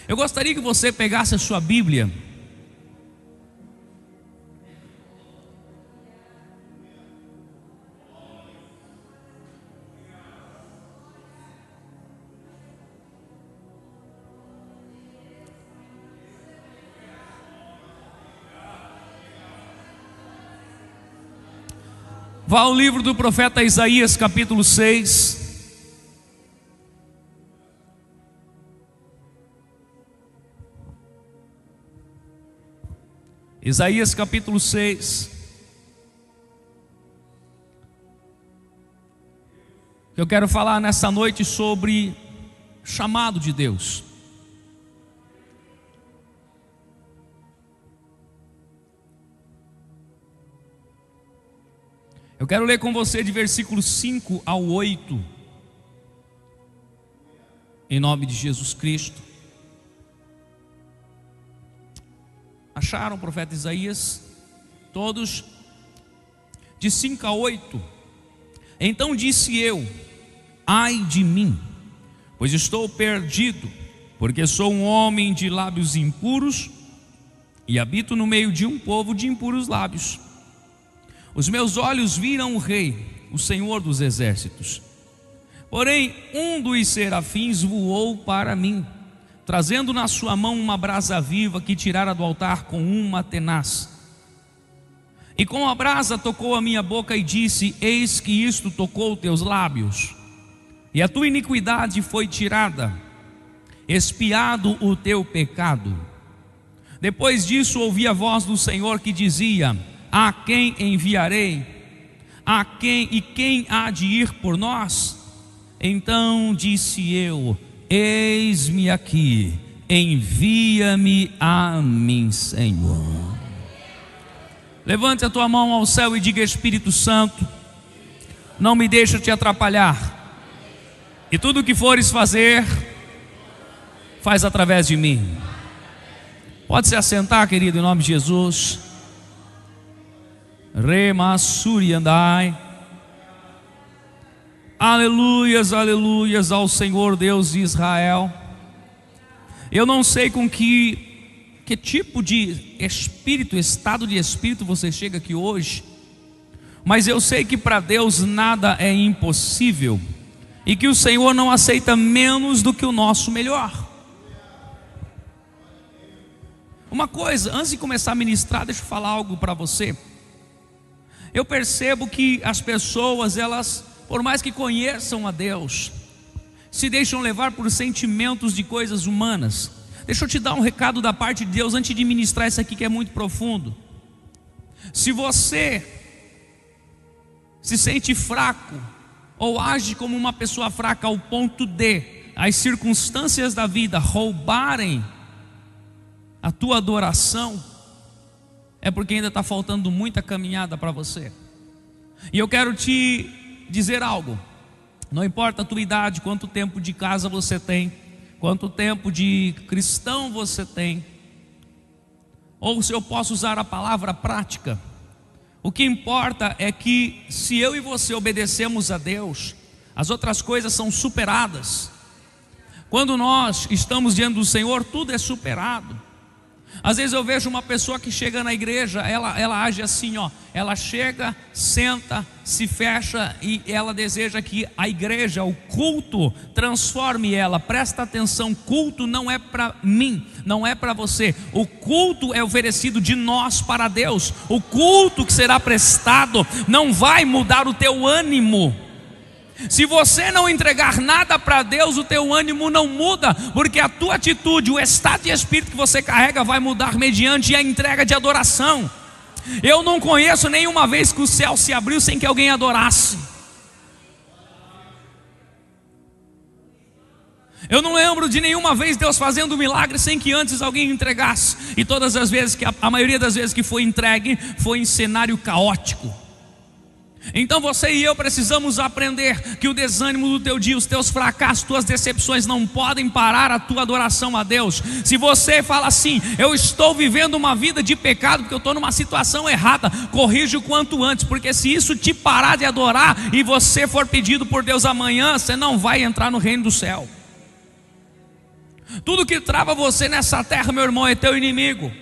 Eu gostaria que você pegasse a sua Bíblia vá ao livro do profeta Isaías, capítulo 6. Isaías capítulo 6. Eu quero falar nessa noite sobre chamado de Deus. Eu quero ler com você de versículos 5 ao 8, em nome de Jesus Cristo. Acharam o profeta Isaías? Todos? De 5 a 8. Então disse eu: ai de mim, pois estou perdido, porque sou um homem de lábios impuros e habito no meio de um povo de impuros lábios. Os meus olhos viram o Rei, o Senhor dos exércitos. Porém, um dos serafins voou para mim, trazendo na sua mão uma brasa viva que tirara do altar com uma tenaz. E com a brasa tocou a minha boca e disse: eis que isto tocou teus lábios, e a tua iniquidade foi tirada, expiado o teu pecado. Depois disso ouvi a voz do Senhor que dizia: a quem enviarei? Quem há de ir por nós? Então disse eu: eis-me aqui, envia-me a mim, Senhor. Levante a tua mão ao céu e diga: Espírito Santo, não me deixa te atrapalhar, e tudo o que fores fazer, faz através de mim. Pode se assentar, querido, em nome de Jesus. Remassuri andai. Aleluias, aleluias ao Senhor Deus de Israel. Eu não sei com que tipo de espírito, estado de espírito você chega aqui hoje, mas eu sei que para Deus nada é impossível, e que o Senhor não aceita menos do que o nosso melhor. Uma coisa, antes de começar a ministrar, deixa eu falar algo para você. Eu percebo que as pessoas, elas, por mais que conheçam a Deus, se deixam levar por sentimentos de coisas humanas. Deixa eu te dar um recado da parte de Deus antes de ministrar isso aqui, que é muito profundo. Se você se sente fraco, ou age como uma pessoa fraca ao ponto de as circunstâncias da vida roubarem a tua adoração, é porque ainda está faltando muita caminhada para você. E eu quero te dizer algo: não importa a tua idade, quanto tempo de casa você tem, quanto tempo de cristão você tem, ou se eu posso usar a palavra prática, o que importa é que se eu e você obedecemos a Deus, as outras coisas são superadas. Quando nós estamos diante do Senhor, tudo é superado. Às vezes eu vejo uma pessoa que chega na igreja, ela age assim, ó. Ela chega, senta, se fecha e ela deseja que a igreja, o culto, transforme ela. Presta atenção, culto não é para mim, não é para você. O culto é oferecido de nós para Deus. O culto que será prestado não vai mudar o teu ânimo. Se você não entregar nada para Deus, o teu ânimo não muda, porque a tua atitude, o estado de espírito que você carrega vai mudar mediante a entrega de adoração. Eu não conheço nenhuma vez que o céu se abriu sem que alguém adorasse. Eu não lembro de nenhuma vez Deus fazendo um milagre sem que antes alguém entregasse. E todas as vezes, a maioria das vezes que foi entregue, foi em cenário caótico. Então você e eu precisamos aprender que o desânimo do teu dia, os teus fracassos, tuas decepções não podem parar a tua adoração a Deus. Se você fala assim: eu estou vivendo uma vida de pecado porque eu estou numa situação errada, corrige o quanto antes, porque se isso te parar de adorar e você for pedido por Deus amanhã, você não vai entrar no reino do céu. Tudo que trava você nessa terra, meu irmão, é teu inimigo.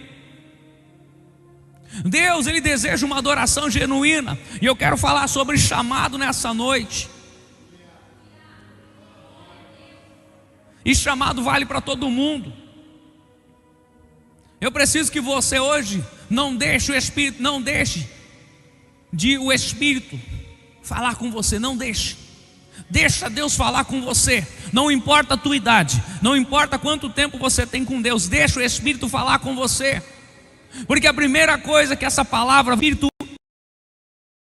Deus, Ele deseja uma adoração genuína. E eu quero falar sobre chamado nessa noite. E chamado vale para todo mundo. Eu preciso que você hoje não deixe o Espírito, o Espírito falar com você, não deixe. Deixa Deus falar com você. Não importa a tua idade, não importa quanto tempo você tem com Deus, deixa o Espírito falar com você. Porque a primeira coisa que essa palavra, Espírito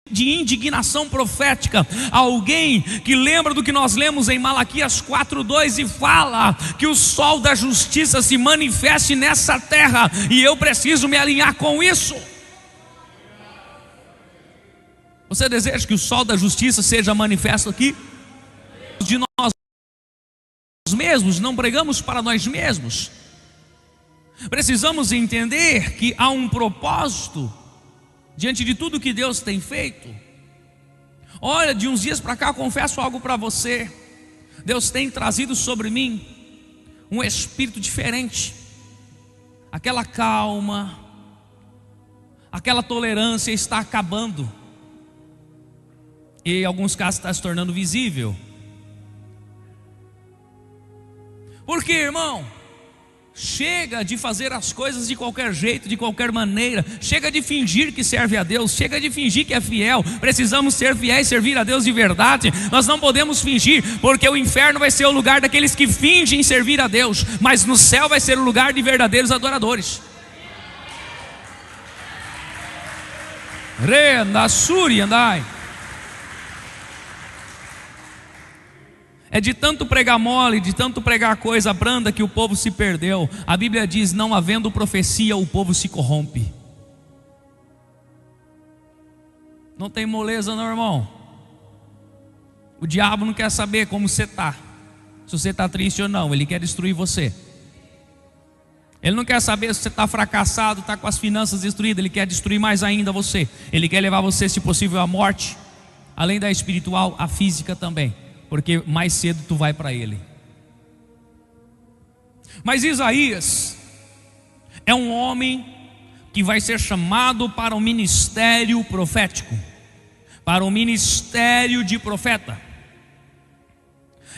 de indignação profética, alguém que lembra do que nós lemos em Malaquias 4:2 e fala que o sol da justiça se manifeste nessa terra, e eu preciso me alinhar com isso. Você deseja que o sol da justiça seja manifesto aqui? De nós mesmos, não pregamos para nós mesmos. Precisamos entender que há um propósito diante de tudo que Deus tem feito. Olha, de uns dias para cá, eu confesso algo para você. Deus tem trazido sobre mim um espírito diferente. Aquela calma, aquela tolerância está acabando. E em alguns casos está se tornando visível. Porque, irmão, chega de fazer as coisas de qualquer jeito, de qualquer maneira. Chega de fingir que serve a Deus. Chega de fingir que é fiel. Precisamos ser fiéis, servir a Deus de verdade. Nós não podemos fingir, porque o inferno vai ser o lugar daqueles que fingem servir a Deus, mas no céu vai ser o lugar de verdadeiros adoradores. Renda, suri, andai. É de tanto pregar mole, de tanto pregar coisa branda que o povo se perdeu. A Bíblia diz: não havendo profecia, o povo se corrompe. Não tem moleza não, irmão. O diabo não quer saber como você está, se você está triste ou não. Ele quer destruir você. Ele não quer saber se você está fracassado, está com as finanças destruídas. Ele quer destruir mais ainda você. Ele quer levar você, se possível, à morte. Além da espiritual, a física também, porque mais cedo tu vai para ele. Mas Isaías é um homem que vai ser chamado para o ministério profético, para o ministério de profeta.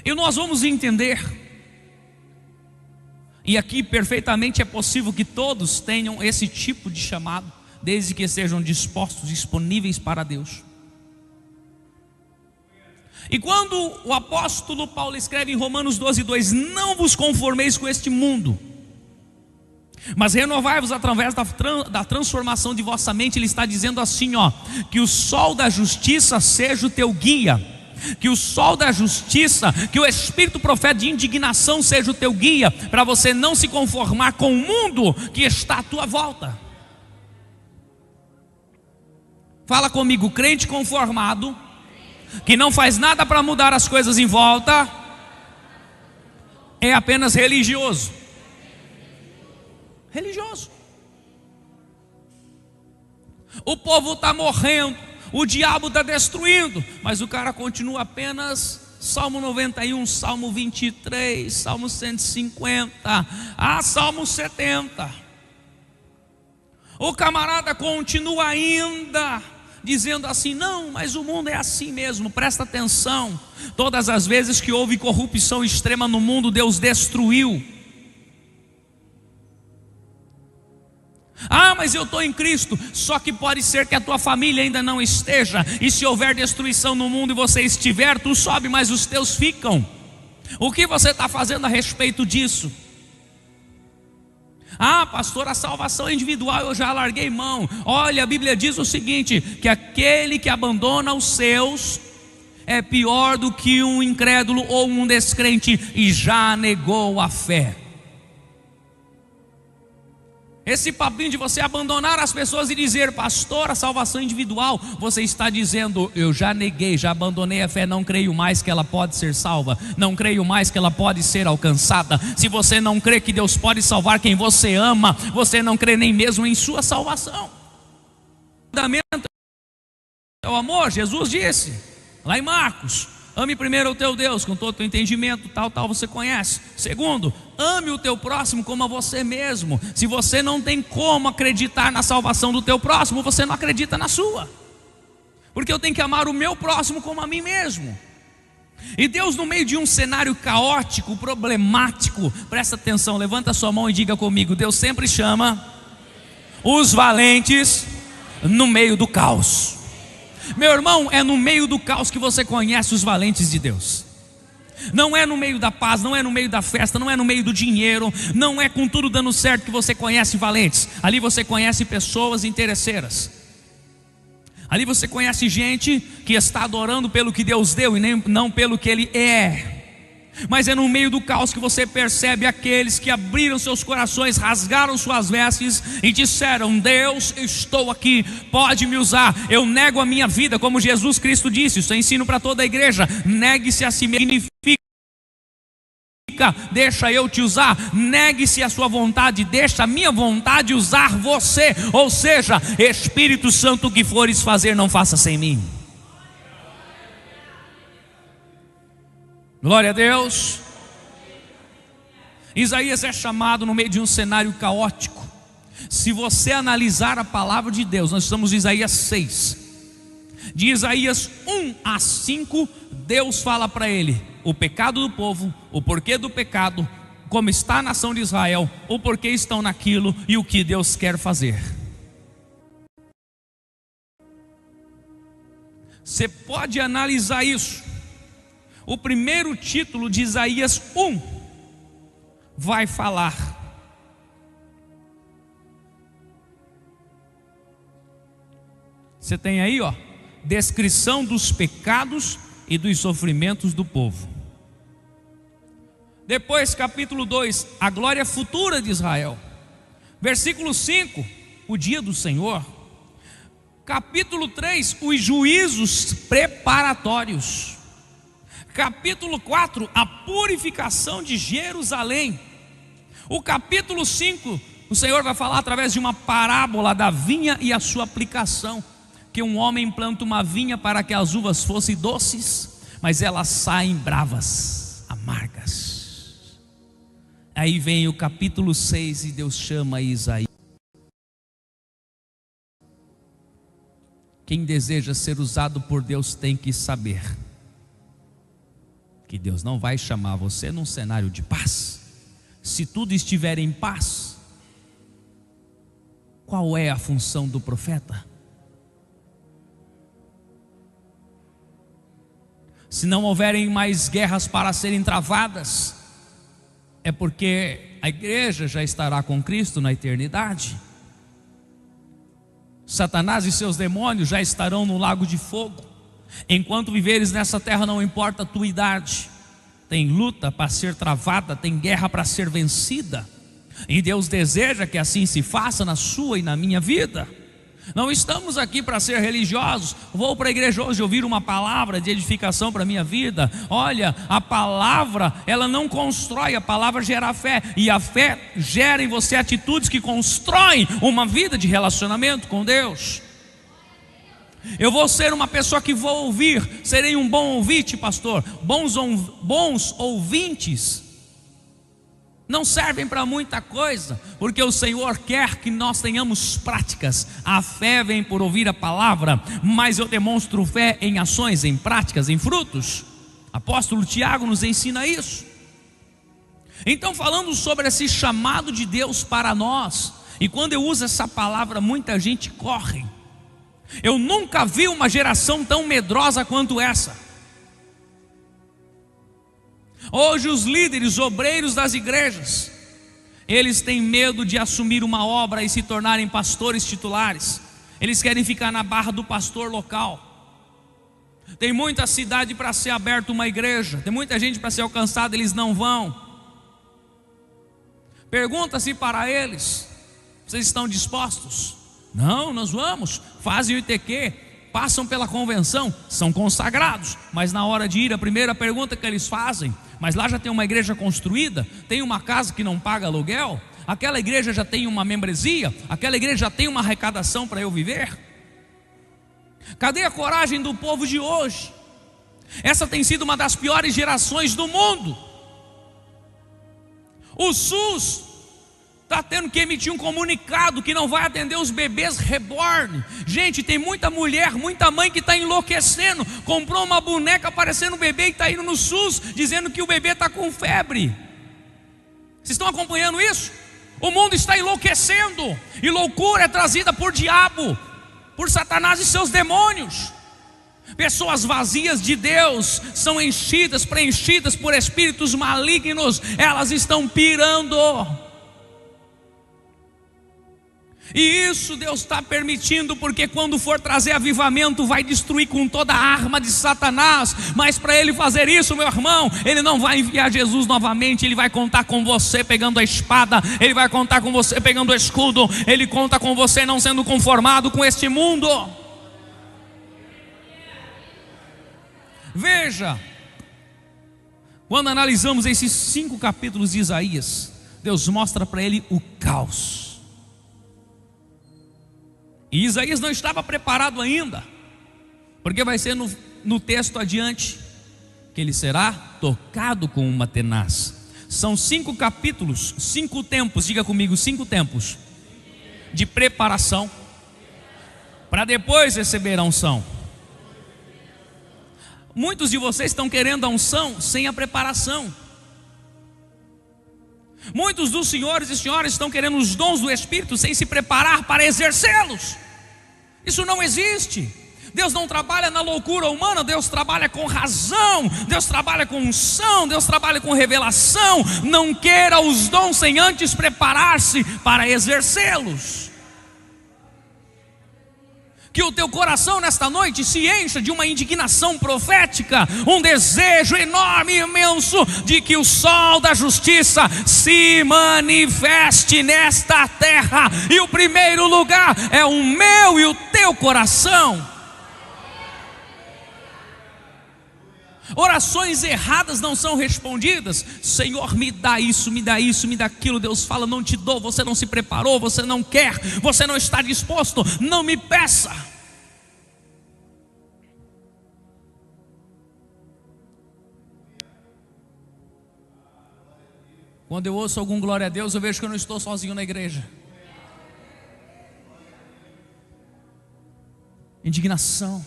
E nós vamos entender, e aqui perfeitamente é possível que todos tenham esse tipo de chamado, desde que sejam dispostos, disponíveis para Deus. E quando o apóstolo Paulo escreve em Romanos 12:2, não vos conformeis com este mundo, mas renovai-vos através da transformação de vossa mente. Ele está dizendo assim, que o sol da justiça seja o teu guia, que o sol da justiça, que o espírito profeta de indignação seja o teu guia, para você não se conformar com o mundo que está à tua volta. Fala comigo: crente conformado, que não faz nada para mudar as coisas em volta, é apenas religioso. Religioso. O povo está morrendo, o diabo está destruindo, mas o cara continua apenas Salmo 91, Salmo 23, Salmo 150, Salmo 70. O camarada continua ainda dizendo assim: não, mas o mundo é assim mesmo. Presta atenção, todas as vezes que houve corrupção extrema no mundo, Deus destruiu. Mas eu estou em Cristo. Só que pode ser que a tua família ainda não esteja, e se houver destruição no mundo e você estiver, tu sobe, mas os teus ficam. O que você está fazendo a respeito disso? Pastor, a salvação individual eu já larguei mão. Olha, a Bíblia diz o seguinte: que aquele que abandona os seus é pior do que um incrédulo ou um descrente, e já negou a fé. Esse papinho de você abandonar as pessoas e dizer: pastor, a salvação individual, você está dizendo: eu já neguei, já abandonei a fé, não creio mais que ela pode ser salva, não creio mais que ela pode ser alcançada. Se você não crê que Deus pode salvar quem você ama, você não crê nem mesmo em sua salvação. O fundamento é o amor. Jesus disse lá em Marcos: ame primeiro o teu Deus com todo o teu entendimento, tal, você conhece. Segundo, ame o teu próximo como a você mesmo. Se você não tem como acreditar na salvação do teu próximo, você não acredita na sua. Porque eu tenho que amar o meu próximo como a mim mesmo. E Deus, no meio de um cenário caótico, problemático, presta atenção, levanta a sua mão e diga comigo: Deus sempre chama os valentes no meio do caos. Meu irmão, é no meio do caos que você conhece os valentes de Deus. Não é no meio da paz, não é no meio da festa, não é no meio do dinheiro, não é com tudo dando certo que você conhece valentes. Ali você conhece pessoas interesseiras. Ali você conhece gente que está adorando pelo que Deus deu e nem, não pelo que Ele é. Mas é no meio do caos que você percebe aqueles que abriram seus corações, rasgaram suas vestes e disseram: Deus, estou aqui, pode me usar. Eu nego a minha vida, como Jesus Cristo disse. Isso é ensino para toda a igreja. Negue-se a si mesmo, significa deixa eu te usar. Negue-se a sua vontade, deixa a minha vontade usar você. Ou seja, Espírito Santo, o que fores fazer, não faça sem mim. Glória a Deus. Isaías é chamado no meio de um cenário caótico. Se você analisar a palavra de Deus, nós estamos em Isaías 6. De Isaías 1 a 5, Deus fala para ele o pecado do povo, o porquê do pecado, como está a nação de Israel, o porquê estão naquilo e o que Deus quer fazer. Você pode analisar isso. O primeiro título de Isaías 1 vai falar: você tem aí, ó, descrição dos pecados e dos sofrimentos do povo. Depois, capítulo 2, a glória futura de Israel. Versículo 5, o dia do Senhor. Capítulo 3, os juízos preparatórios. Capítulo 4, a purificação de Jerusalém. O capítulo 5, o Senhor vai falar através de uma parábola da vinha e a sua aplicação. Que um homem planta uma vinha para que as uvas fossem doces, mas elas saem bravas, amargas. Aí vem o capítulo 6 e Deus chama Isaías. Quem deseja ser usado por Deus tem que saber que Deus não vai chamar você num cenário de paz. Se tudo estiver em paz, qual é a função do profeta? Se não houverem mais guerras para serem travadas, é porque a igreja já estará com Cristo na eternidade. Satanás e seus demônios já estarão no lago de fogo. Enquanto viveres nessa terra, não importa a tua idade, tem luta para ser travada, tem guerra para ser vencida. E Deus deseja que assim se faça na sua e na minha vida. Não estamos aqui para ser religiosos. Vou para a igreja hoje ouvir uma palavra de edificação para a minha vida. Olha, a palavra, ela não constrói, a palavra gera fé. E a fé gera em você atitudes que constroem uma vida de relacionamento com Deus. Eu vou ser uma pessoa que vou ouvir. Serei um bom ouvinte, pastor. Bons ouvintes não servem para muita coisa, porque o Senhor quer que nós tenhamos práticas. A fé vem por ouvir a palavra, mas eu demonstro fé em ações, em práticas, em frutos. Apóstolo Tiago nos ensina isso. Então, falando sobre esse chamado de Deus para nós, e quando eu uso essa palavra, muita gente corre. Eu nunca vi uma geração tão medrosa quanto essa. Hoje os líderes, obreiros das igrejas, eles têm medo de assumir uma obra e se tornarem pastores titulares. Eles querem ficar na barra do pastor local. Tem muita cidade para ser aberta uma igreja, tem muita gente para ser alcançada, eles não vão. Pergunta-se para eles: vocês estão dispostos? Não, nós vamos. Fazem o ITQ, passam pela convenção, são consagrados, mas na hora de ir, a primeira pergunta que eles fazem: mas lá já tem uma igreja construída? Tem uma casa que não paga aluguel? Aquela igreja já tem uma membresia? Aquela igreja já tem uma arrecadação para eu viver? Cadê a coragem do povo de hoje? Essa tem sido uma das piores gerações do mundo. O SUS está tendo que emitir um comunicado que não vai atender os bebês reborn. Gente, tem muita mulher, muita mãe que está enlouquecendo. Comprou uma boneca parecendo um bebê e está indo no SUS dizendo que o bebê está com febre. Vocês estão acompanhando isso? O mundo está enlouquecendo. E loucura é trazida por diabo, por Satanás e seus demônios. Pessoas vazias de Deus são preenchidas por espíritos malignos. Elas estão pirando. E isso Deus está permitindo, porque quando for trazer avivamento, vai destruir com toda a arma de Satanás. Mas para ele fazer isso, meu irmão, ele não vai enviar Jesus novamente. Ele vai contar com você pegando a espada, ele vai contar com você pegando o escudo, ele conta com você não sendo conformado com este mundo. Veja, quando analisamos esses 5 capítulos de Isaías, Deus mostra para ele o caos. E Isaías não estava preparado ainda, porque vai ser no texto adiante que ele será tocado com uma tenaz. São 5 capítulos, 5 tempos, diga comigo, 5 tempos de preparação, para depois receber a unção. Muitos de vocês estão querendo a unção sem a preparação. Muitos dos senhores e senhoras estão querendo os dons do Espírito sem se preparar para exercê-los. Isso não existe. Deus não trabalha na loucura humana. Deus trabalha com razão, Deus trabalha com unção, Deus trabalha com revelação. Não queira os dons sem antes preparar-se para exercê-los. Que o teu coração nesta noite se encha de uma indignação profética, um desejo enorme e imenso de que o sol da justiça se manifeste nesta terra. E o primeiro lugar é o meu e o teu coração. Orações erradas não são respondidas. Senhor, me dá isso, me dá isso, me dá aquilo. Deus fala, não te dou, você não se preparou, você não quer, você não está disposto, não me peça. Quando eu ouço algum glória a Deus, eu vejo que eu não estou sozinho na igreja. Indignação.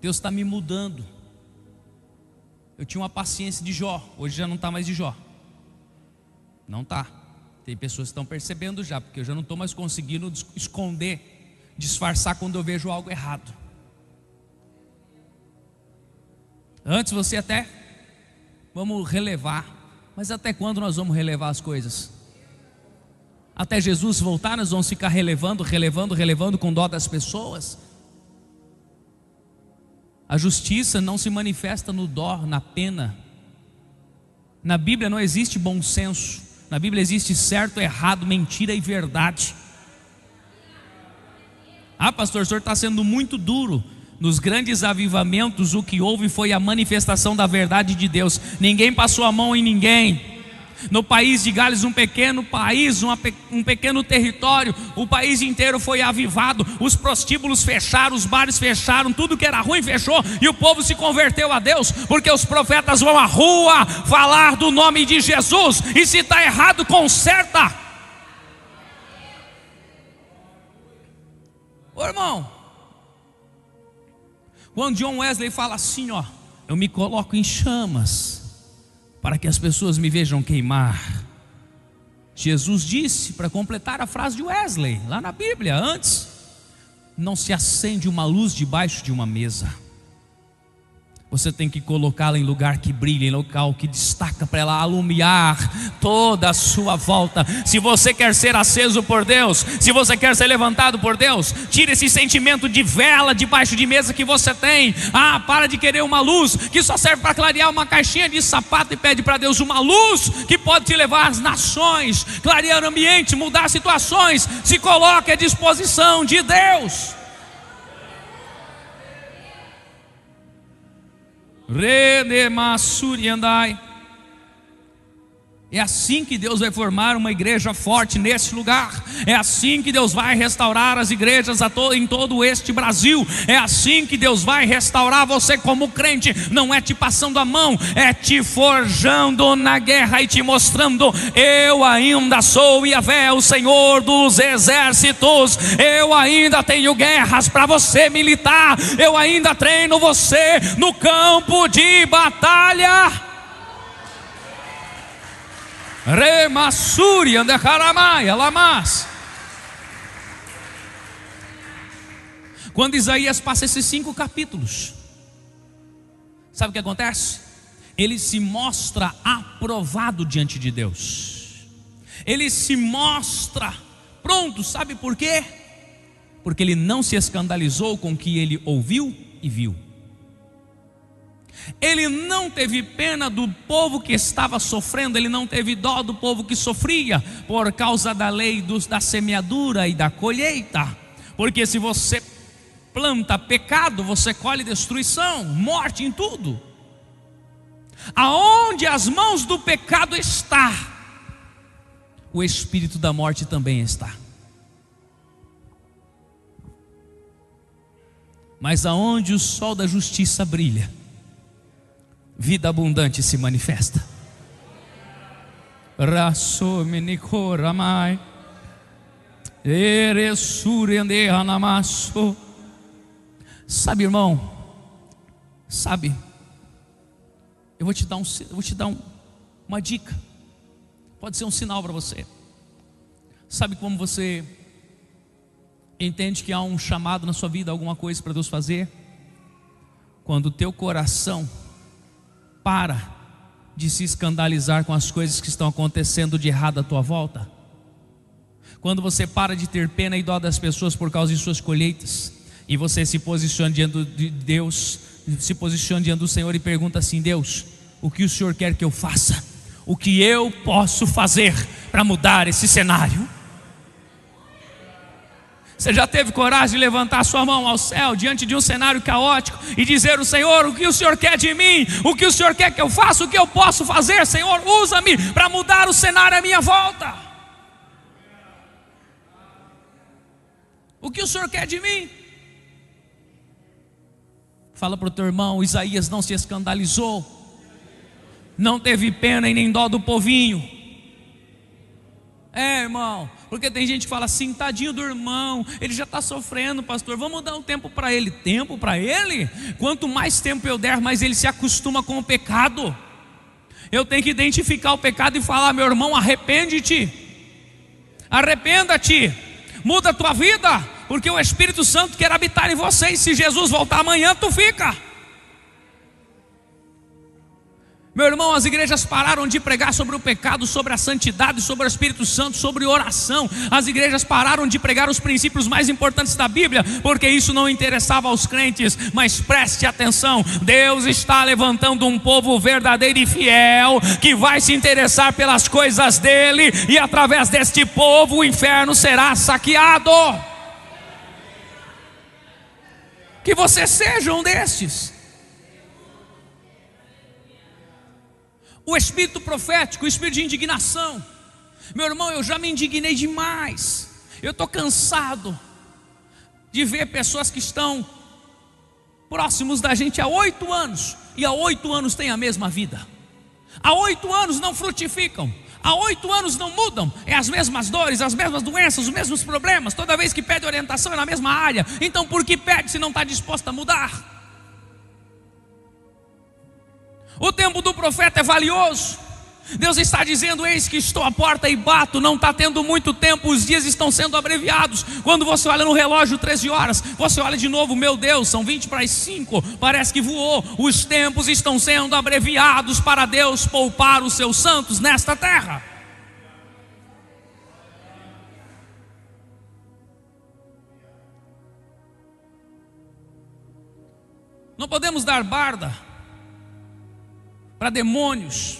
Deus está me mudando. Eu tinha uma paciência de Jó, hoje já não está mais de Jó. Não está. Tem pessoas que estão percebendo já, porque eu já não estou mais conseguindo esconder, disfarçar quando eu vejo algo errado. Antes você até, vamos relevar, mas até quando nós vamos relevar as coisas? Até Jesus voltar nós vamos ficar relevando com dó das pessoas? A justiça não se manifesta no dó, na pena. Na Bíblia não existe bom senso. Na Bíblia existe certo, errado, mentira e verdade. Ah, pastor, o senhor está sendo muito duro. Nos grandes avivamentos o que houve foi a manifestação da verdade de Deus. Ninguém passou a mão em ninguém. No país de Gales, um pequeno país, um pequeno território, o país inteiro foi avivado. Os prostíbulos fecharam, os bares fecharam, tudo que era ruim fechou, e o povo se converteu a Deus, porque os profetas vão à rua falar do nome de Jesus, e se está errado, conserta. Ô irmão, quando John Wesley fala assim, ó, eu me coloco em chamas para que as pessoas me vejam queimar. Jesus disse, para completar a frase de Wesley, lá na Bíblia, antes: não se acende uma luz debaixo de uma mesa. Você tem que colocá-la em lugar que brilha, em local que destaca, para ela alumiar toda a sua volta. Se você quer ser aceso por Deus, se você quer ser levantado por Deus, tira esse sentimento de vela debaixo de mesa que você tem. Ah, para de querer uma luz que só serve para clarear uma caixinha de sapato, e pede para Deus uma luz que pode te levar às nações, clarear o ambiente, mudar situações. Se coloque à disposição de Deus. É assim que Deus vai formar uma igreja forte nesse lugar. É assim que Deus vai restaurar as igrejas em todo este Brasil. É assim que Deus vai restaurar você como crente. Não é te passando a mão, é te forjando na guerra e te mostrando: eu ainda sou Yahvé, o Senhor dos exércitos. Eu ainda tenho guerras para você militar. Eu ainda treino você no campo de batalha. Remassuri andekaramai lamas. Quando Isaías passa esses 5 capítulos, sabe o que acontece? Ele se mostra aprovado diante de Deus. Ele se mostra pronto, sabe por quê? Porque ele não se escandalizou com o que ele ouviu e viu. Ele não teve pena do povo que estava sofrendo. Ele não teve dó do povo que sofria por causa da lei da semeadura e da colheita. Porque se você planta pecado, você colhe destruição, morte em tudo. Aonde as mãos do pecado está, o espírito da morte também está. Mas aonde o sol da justiça brilha, vida abundante se manifesta. Rasomenikoramai eresurendehanamasso. Sabe, irmão, sabe, eu vou te dar uma dica. Pode ser um sinal para você. Sabe como você entende que há um chamado na sua vida, alguma coisa para Deus fazer? Quando o teu coração para de se escandalizar com as coisas que estão acontecendo de errado à tua volta. Quando você para de ter pena e dó das pessoas por causa de suas colheitas, e você se posiciona diante de Deus, se posiciona diante do Senhor e pergunta assim: Deus, o que o Senhor quer que eu faça? O que eu posso fazer para mudar esse cenário? Você já teve coragem de levantar sua mão ao céu diante de um cenário caótico e dizer: o Senhor, o que o Senhor quer de mim? O que o Senhor quer que eu faça? O que eu posso fazer? Senhor, usa-me para mudar o cenário à minha volta. O que o Senhor quer de mim? Fala para o teu irmão: Isaías não se escandalizou, não teve pena e nem dó do povinho. Irmão, porque tem gente que fala assim: tadinho do irmão, ele já está sofrendo, pastor, vamos dar um tempo para ele. Tempo para ele? Quanto mais tempo eu der, mais ele se acostuma com o pecado. Eu tenho que identificar o pecado e falar: meu irmão, arrepende-te, arrependa-te, muda a tua vida, porque o Espírito Santo quer habitar em você. E se Jesus voltar amanhã, tu fica. Meu irmão, as igrejas pararam de pregar sobre o pecado, sobre a santidade, sobre o Espírito Santo, sobre oração. As igrejas pararam de pregar os princípios mais importantes da Bíblia, porque isso não interessava aos crentes. Mas preste atenção, Deus está levantando um povo verdadeiro e fiel, que vai se interessar pelas coisas dele, e através deste povo o inferno será saqueado. Que você seja um destes. O espírito profético, o espírito de indignação. Meu irmão, eu já me indignei demais. Eu estou cansado de ver pessoas que estão próximos da gente há 8 anos, e há 8 anos têm a mesma vida. Há 8 anos não frutificam. Há 8 anos não mudam. É as mesmas dores, as mesmas doenças, os mesmos problemas. Toda vez que pede orientação é na mesma área. Então por que pede se não está disposto a mudar? O tempo do profeta é valioso. Deus está dizendo: eis que estou à porta e bato. Não está tendo muito tempo, os dias estão sendo abreviados. Quando você olha no relógio 13 horas, você olha de novo: meu Deus, são 20 para as 5, parece que voou. Os tempos estão sendo abreviados para Deus poupar os seus santos nesta terra. Não podemos dar barda para demônios.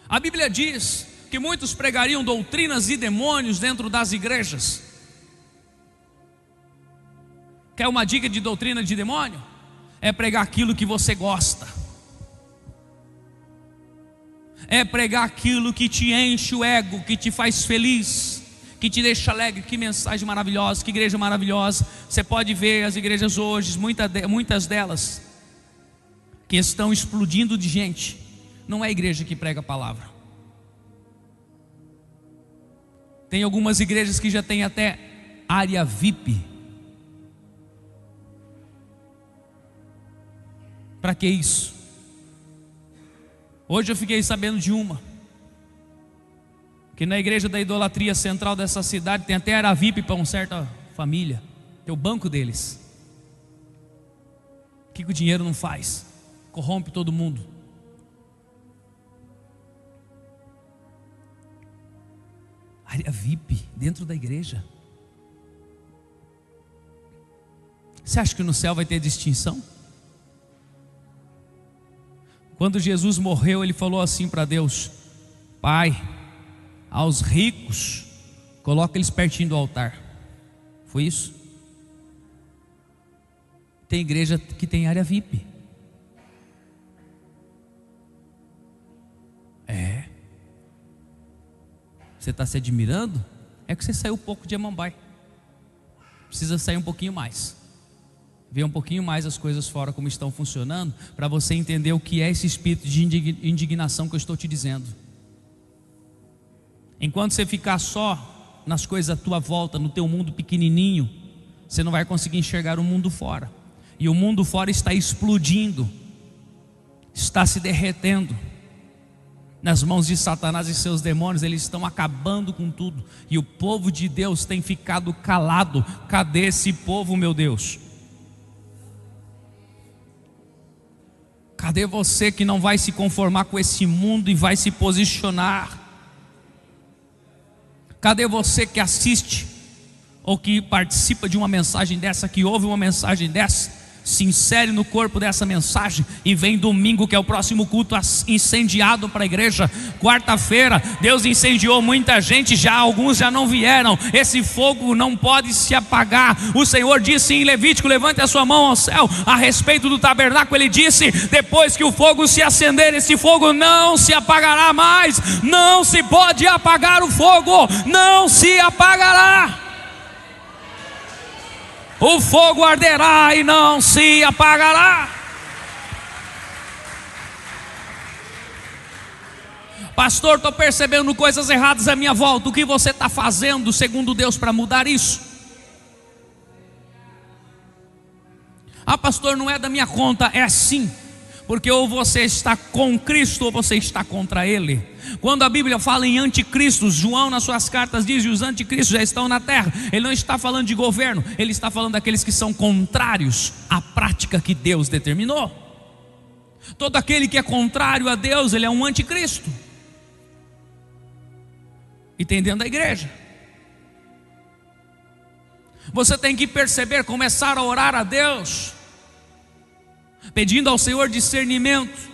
A Bíblia diz que muitos pregariam doutrinas e demônios dentro das igrejas. Quer uma dica de doutrina de demônio? É pregar aquilo que você gosta. é pregar aquilo que te enche o ego, que te faz feliz, que te deixa alegre. Que mensagem maravilhosa, que igreja maravilhosa. Você pode ver as igrejas hoje, muitas delas que estão explodindo de gente. Não é a igreja que prega a palavra. Tem algumas igrejas que já tem até área VIP. Para que isso? Hoje eu fiquei sabendo de uma, que na igreja da idolatria central dessa cidade tem até área VIP para uma certa família. Tem o banco deles. O que o dinheiro não faz? Corrompe todo mundo. Área VIP dentro da igreja. Você acha que no céu vai ter distinção? Quando Jesus morreu, ele falou assim para Deus: Pai, aos ricos, coloca eles pertinho do altar. Foi isso? Tem igreja que tem área VIP. Você está se admirando? É que você saiu um pouco de Amambai. Precisa sair um pouquinho mais. Ver um pouquinho mais as coisas fora como estão funcionando, para você entender o que é esse espírito de indignação que eu estou te dizendo. Enquanto você ficar só nas coisas à tua volta, no teu mundo pequenininho, você não vai conseguir enxergar o mundo fora. E o mundo fora está explodindo, está se derretendo nas mãos de Satanás e seus demônios. Eles estão acabando com tudo, e o povo de Deus tem ficado calado. Cadê esse povo, meu Deus? Cadê você que não vai se conformar com esse mundo e vai se posicionar? Cadê você que assiste ou que participa de uma mensagem dessa, que ouve uma mensagem dessa, se insere no corpo dessa mensagem e vem domingo, que é o próximo culto, incendiado para a igreja? Quarta-feira Deus incendiou muita gente, já alguns já não vieram. Esse fogo não pode se apagar. O Senhor disse em Levítico: levante a sua mão ao céu, a respeito do tabernáculo. Ele disse: depois que o fogo se acender, esse fogo não se apagará mais. Não se pode apagar o fogo, não se apagará. O fogo arderá e não se apagará. Pastor, estou percebendo coisas erradas à minha volta. O que você está fazendo, segundo Deus, para mudar isso? Ah, pastor, não é da minha conta. É sim, porque ou você está com Cristo ou você está contra Ele. Quando a Bíblia fala em anticristos, João nas suas cartas diz que os anticristos já estão na terra. Ele não está falando de governo, ele está falando daqueles que são contrários à prática que Deus determinou. Todo aquele que é contrário a Deus, ele é um anticristo. E tem dentro da igreja. Você tem que perceber, começar a orar a Deus, pedindo ao Senhor discernimento,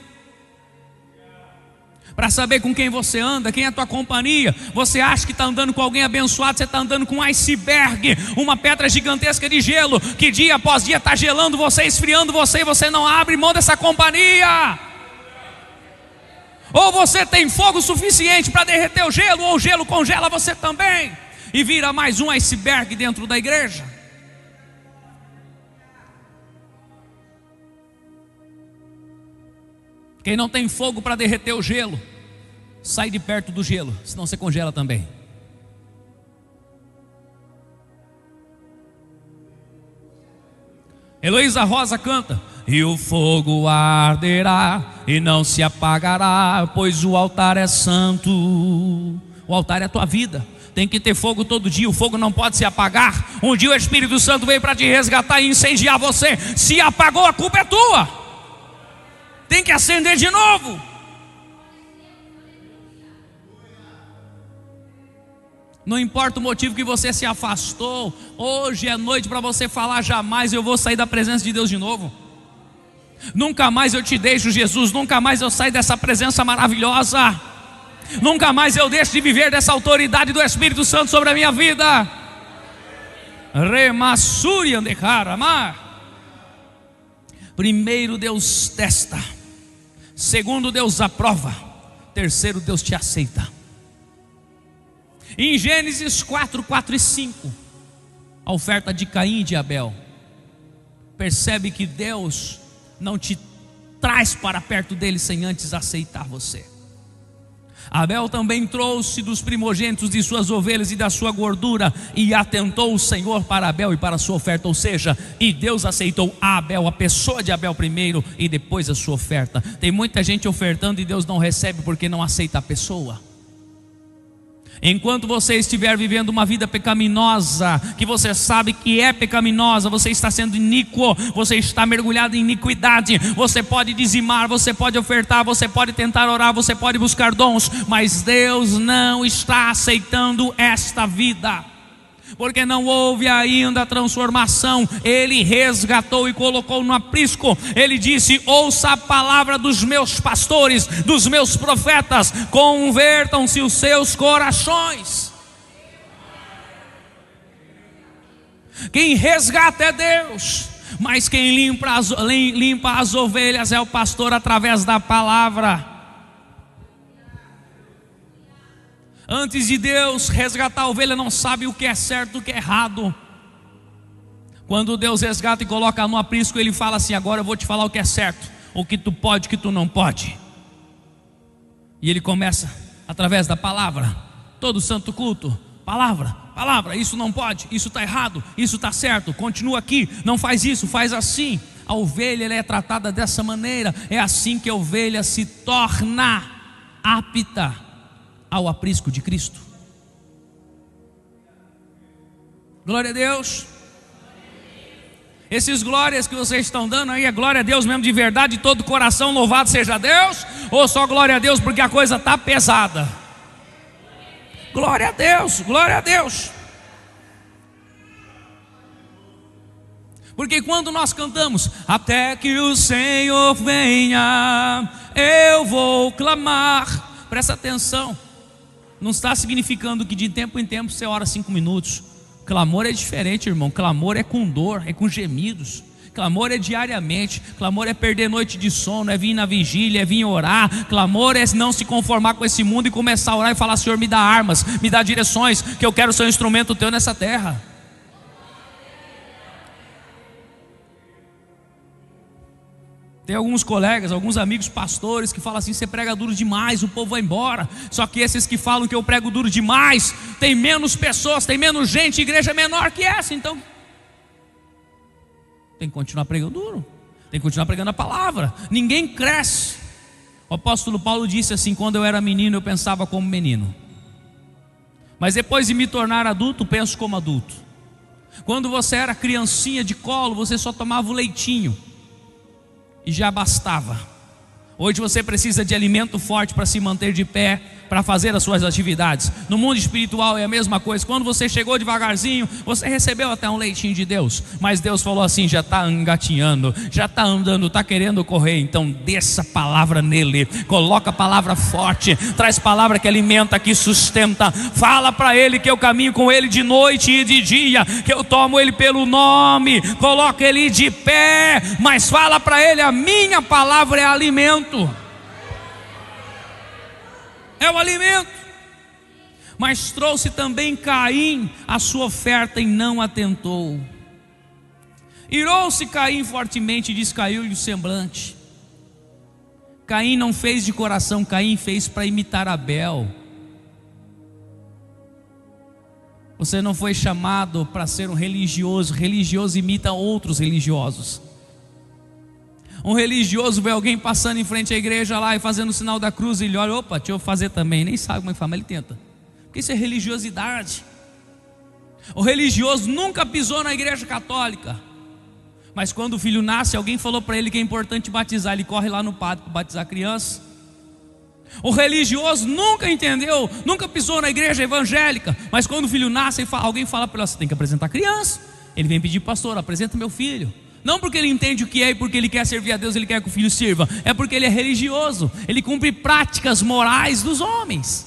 para saber com quem você anda, quem é a tua companhia. Você acha que está andando com alguém abençoado, você está andando com um iceberg, uma pedra gigantesca de gelo, que dia após dia está gelando você, esfriando você, e você não abre mão dessa companhia. Ou você tem fogo suficiente para derreter o gelo, ou o gelo congela você também, e vira mais um iceberg dentro da igreja. Quem não tem fogo para derreter o gelo, sai de perto do gelo, senão você congela também. Heloísa Rosa canta: e o fogo arderá e não se apagará, pois o altar é santo. O altar é a tua vida. Tem que ter fogo todo dia, o fogo não pode se apagar. Um dia o Espírito Santo veio para te resgatar e incendiar você. Se apagou, a culpa é tua. Tem que acender de novo. Não importa o motivo que você se afastou, hoje é noite para você falar: jamais eu vou sair da presença de Deus de novo. Nunca mais eu te deixo, Jesus. Nunca mais eu saio dessa presença maravilhosa. Nunca mais eu deixo de viver dessa autoridade do Espírito Santo sobre a minha vida. Remassuri andecaramar. Primeiro Deus testa, segundo Deus aprova, terceiro, Deus te aceita. Em Gênesis 4, 4 e 5, a oferta de Caim e de Abel, percebe que Deus não te traz para perto dele sem antes aceitar você. Abel também trouxe dos primogênitos de suas ovelhas e da sua gordura, e atentou o Senhor para Abel e para a sua oferta, ou seja, e Deus aceitou a Abel, a pessoa de Abel primeiro, e depois a sua oferta. Tem muita gente ofertando e Deus não recebe porque não aceita a pessoa. Enquanto você estiver vivendo uma vida pecaminosa, que você sabe que é pecaminosa, você está sendo iníquo, você está mergulhado em iniquidade, você pode dizimar, você pode ofertar, você pode tentar orar, você pode buscar dons, mas Deus não está aceitando esta vida, porque não houve ainda a transformação. Ele resgatou e colocou no aprisco. Ele disse: ouça a palavra dos meus pastores, dos meus profetas, convertam-se os seus corações. Quem resgata é Deus, mas quem limpa as ovelhas é o pastor através da palavra. Antes de Deus resgatar a ovelha, não sabe o que é certo e o que é errado. Quando Deus resgata e coloca no aprisco, Ele fala assim: agora eu vou te falar o que é certo, o que tu pode, o que tu não pode. E Ele começa através da palavra. Todo santo culto, palavra, isso não pode, isso está errado, isso está certo, continua aqui, não faz isso, faz assim. A ovelha, ela é tratada dessa maneira. É assim que a ovelha se torna apta ao aprisco de Cristo. Glória a Deus. Esses glórias que vocês estão dando aí, é glória a Deus mesmo de verdade, de todo o coração, louvado seja Deus? Ou só glória a Deus porque a coisa está pesada? Glória a Deus, glória a Deus. Porque quando nós cantamos, até que o Senhor venha, eu vou clamar, presta atenção, não está significando que de tempo em tempo você ora 5 minutos. Clamor é diferente, irmão. Clamor é com dor, é com gemidos. Clamor é diariamente. Clamor é perder noite de sono, é vir na vigília, é vir orar. Clamor é não se conformar com esse mundo e começar a orar e falar: Senhor, me dá armas, me dá direções, que eu quero ser um instrumento teu nessa terra. Tem alguns colegas, alguns amigos pastores que falam assim: você prega duro demais, o povo vai embora. Só que esses que falam que eu prego duro demais, tem menos pessoas, tem menos gente, igreja é menor que essa. Então tem que continuar pregando duro, tem que continuar pregando a palavra. Ninguém cresce. O apóstolo Paulo disse assim: quando eu era menino eu pensava como menino, mas depois de me tornar adulto, penso como adulto. Quando você era criancinha de colo, você só tomava o leitinho e já bastava. Hoje você precisa de alimento forte para se manter de pé, para fazer as suas atividades. No mundo espiritual é a mesma coisa. Quando você chegou devagarzinho, você recebeu até um leitinho de Deus, mas Deus falou assim: já está engatinhando, já está andando, está querendo correr. Então desça a palavra nele, coloca a palavra forte, traz palavra que alimenta, que sustenta. Fala para ele que eu caminho com ele de noite e de dia, que eu tomo ele pelo nome, coloca ele de pé, mas fala para ele: a minha palavra é alimento. É o alimento. Mas trouxe também Caim a sua oferta e não atentou. Irou-se Caim fortemente e descaiu-lhe o semblante. Caim não fez de coração, Caim fez para imitar Abel. Você não foi chamado para ser um religioso. Religioso imita outros religiosos. Um religioso vê alguém passando em frente à igreja lá e fazendo o sinal da cruz, e ele olha: opa, deixa eu fazer também. Nem sabe como é que faz, mas ele tenta. Porque isso é religiosidade. O religioso nunca pisou na igreja católica, mas quando o filho nasce, alguém falou para ele que é importante batizar, ele corre lá no padre para batizar a criança. O religioso nunca entendeu, nunca pisou na igreja evangélica, mas quando o filho nasce, alguém fala para ele: você tem que apresentar a criança. Ele vem pedir: pastor, apresenta meu filho. Não porque ele entende o que é e porque ele quer servir a Deus, ele quer que o filho sirva. É porque ele é religioso, ele cumpre práticas morais dos homens.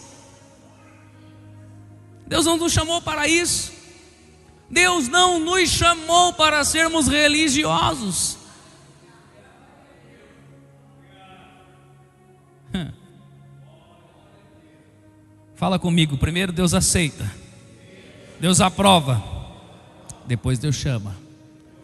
Deus não nos chamou para isso. Deus não nos chamou para sermos religiosos. Fala comigo. Primeiro Deus aceita, Deus aprova, depois Deus chama.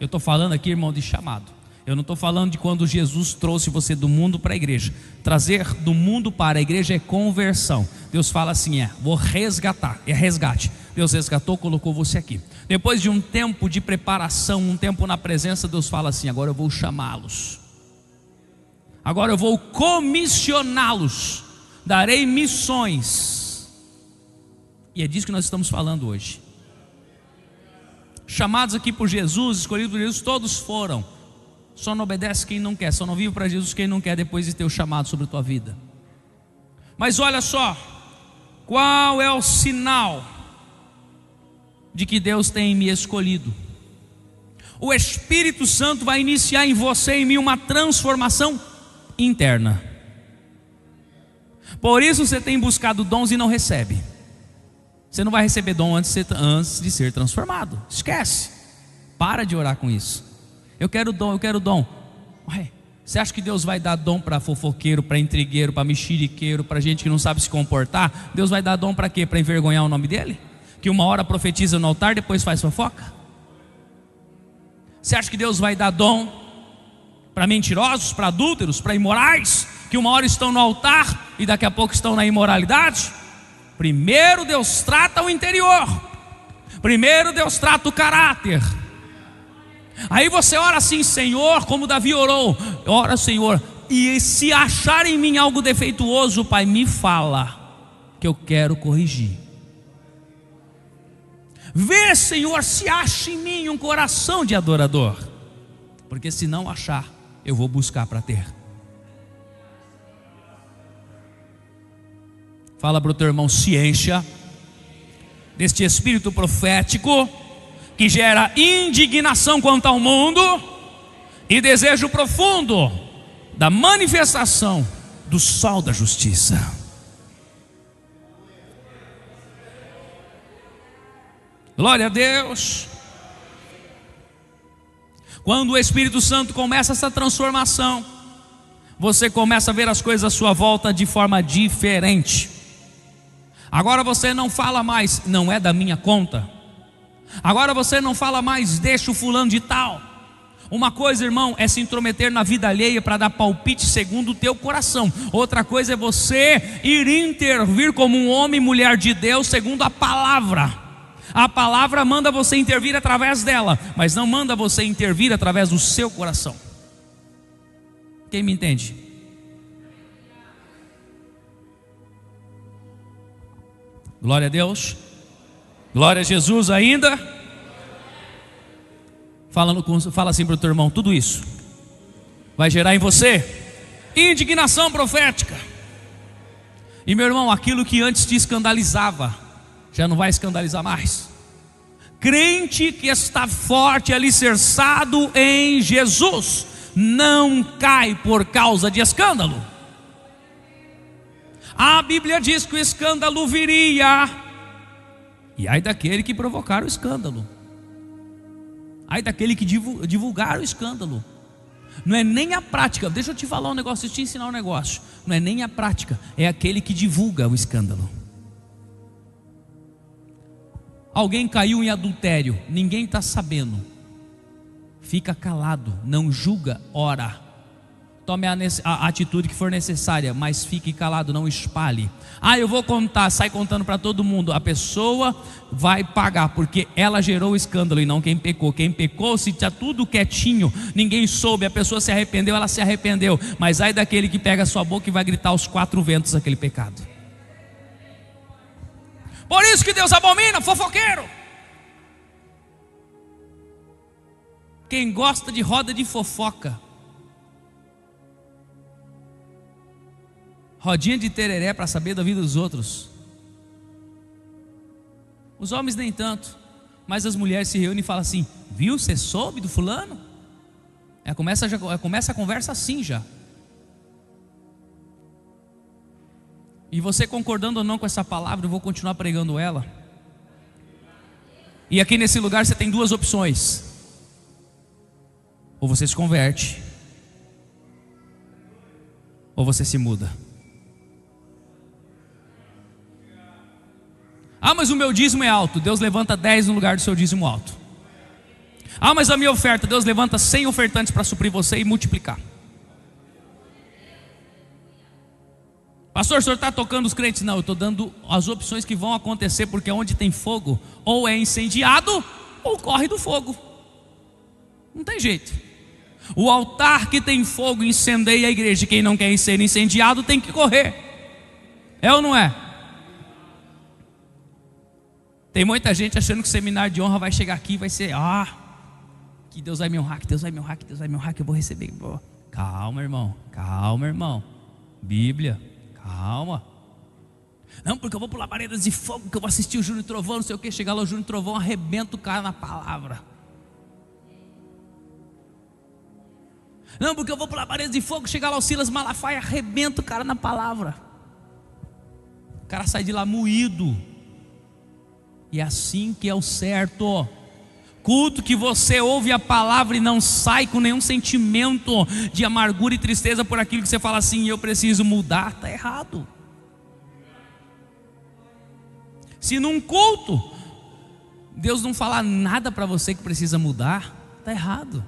Eu estou falando aqui, irmão, de chamado. Eu não estou falando de quando Jesus trouxe você do mundo para a igreja. Trazer do mundo para a igreja é conversão. Deus fala assim, vou resgatar, é resgate. Deus resgatou, colocou você aqui. Depois de um tempo de preparação, um tempo na presença, Deus fala assim, agora eu vou chamá-los. Agora eu vou comissioná-los. Darei missões. E é disso que nós estamos falando hoje. Chamados aqui por Jesus, escolhidos por Jesus, todos foram. Só não obedece quem não quer, só não vive para Jesus quem não quer, depois de ter o chamado sobre a tua vida. Mas olha só, qual é o sinal de que Deus tem me escolhido? O Espírito Santo vai iniciar em você e em mim uma transformação interna. Por isso você tem buscado dons e não recebe. Você não vai receber dom antes de ser transformado. Esquece. Para de orar com isso. Eu quero dom, eu quero dom. Ué, você acha que Deus vai dar dom para fofoqueiro, para intrigueiro, para mexeriqueiro, para gente que não sabe se comportar? Deus vai dar dom para quê? Para envergonhar o nome dele? Que uma hora profetiza no altar, depois faz fofoca? Você acha que Deus vai dar dom para mentirosos, para adúlteros, para imorais, que uma hora estão no altar e daqui a pouco estão na imoralidade? Primeiro Deus trata o interior. Primeiro Deus trata o caráter. Aí você ora assim, Senhor, como Davi orou. Ora, Senhor, e se achar em mim algo defeituoso, Pai, me fala, que eu quero corrigir. Vê, Senhor, se acha em mim um coração de adorador. Porque se não achar, eu vou buscar para ter. Fala para o teu irmão, se encha deste espírito profético que gera indignação quanto ao mundo e desejo profundo da manifestação do sol da justiça. Glória a Deus. Quando o Espírito Santo começa essa transformação, você começa a ver as coisas à sua volta de forma diferente. Agora você não fala mais, não é da minha conta. Agora você não fala mais, deixa o fulano de tal. Uma coisa, irmão, é se intrometer na vida alheia para dar palpite segundo o teu coração. Outra coisa é você ir intervir como um homem e mulher de Deus segundo a palavra. A palavra manda você intervir através dela, mas não manda você intervir através do seu coração. Quem me entende? Glória a Deus. Glória a Jesus ainda. Fala assim para o teu irmão, tudo isso vai gerar em você indignação profética. E meu irmão, aquilo que antes te escandalizava, já não vai escandalizar mais. Crente que está forte, alicerçado em Jesus, não cai por causa de escândalo. A Bíblia diz que o escândalo viria, e ai daquele que provocar o escândalo, ai daquele que divulgar o escândalo. Não é nem a prática, deixa eu te falar um negócio, deixa eu te ensinar um negócio. Não é nem a prática, é aquele que divulga o escândalo. Alguém caiu em adultério, ninguém está sabendo, fica calado, não julga, ora. Tome a atitude que for necessária, mas fique calado, não espalhe. Eu vou contar, sai contando para todo mundo. A pessoa vai pagar, porque ela gerou o escândalo e não quem pecou. Quem pecou, se está tudo quietinho, ninguém soube, a pessoa se arrependeu, ela se arrependeu. Mas ai daquele que pega a sua boca e vai gritar aos quatro ventos aquele pecado. Por isso que Deus abomina fofoqueiro. Quem gosta de roda de fofoca, rodinha de tereré para saber da vida dos outros. Os homens nem tanto, mas as mulheres se reúnem e falam assim: viu, você soube do fulano? Começa a conversa assim já. E você concordando ou não com essa palavra, eu vou continuar pregando ela. E aqui nesse lugar você tem duas opções: ou você se converte, ou você se muda. Ah, mas o meu dízimo é alto. Deus levanta 10 no lugar do seu dízimo alto. Ah, mas a minha oferta, Deus levanta 100 ofertantes para suprir você e multiplicar. Pastor, o senhor está tocando os crentes? Não, eu estou dando as opções que vão acontecer, porque onde tem fogo, ou é incendiado, ou corre do fogo. Não tem jeito. O altar que tem fogo incendeia a igreja. Quem não quer ser incendiado tem que correr. É ou não é? Tem muita gente achando que o seminário de honra vai chegar aqui e vai ser, que Deus vai me honrar, que Deus vai me honrar, que Deus vai me honrar, que eu vou receber. Calma, irmão, calma, irmão. Bíblia, calma. Não, porque eu vou pular paredes de fogo, que eu vou assistir o Júnior Trovão, não sei o que. Chegar lá o Júnior Trovão, arrebenta o cara na palavra. Não, porque eu vou pular paredes de fogo, chegar lá o Silas Malafaia, arrebenta o cara na palavra. O cara sai de lá moído. E é assim que é o certo. Culto que você ouve a palavra e não sai com nenhum sentimento de amargura e tristeza por aquilo que você fala assim, eu preciso mudar, está errado. Se num culto Deus não falar nada para você que precisa mudar, está errado.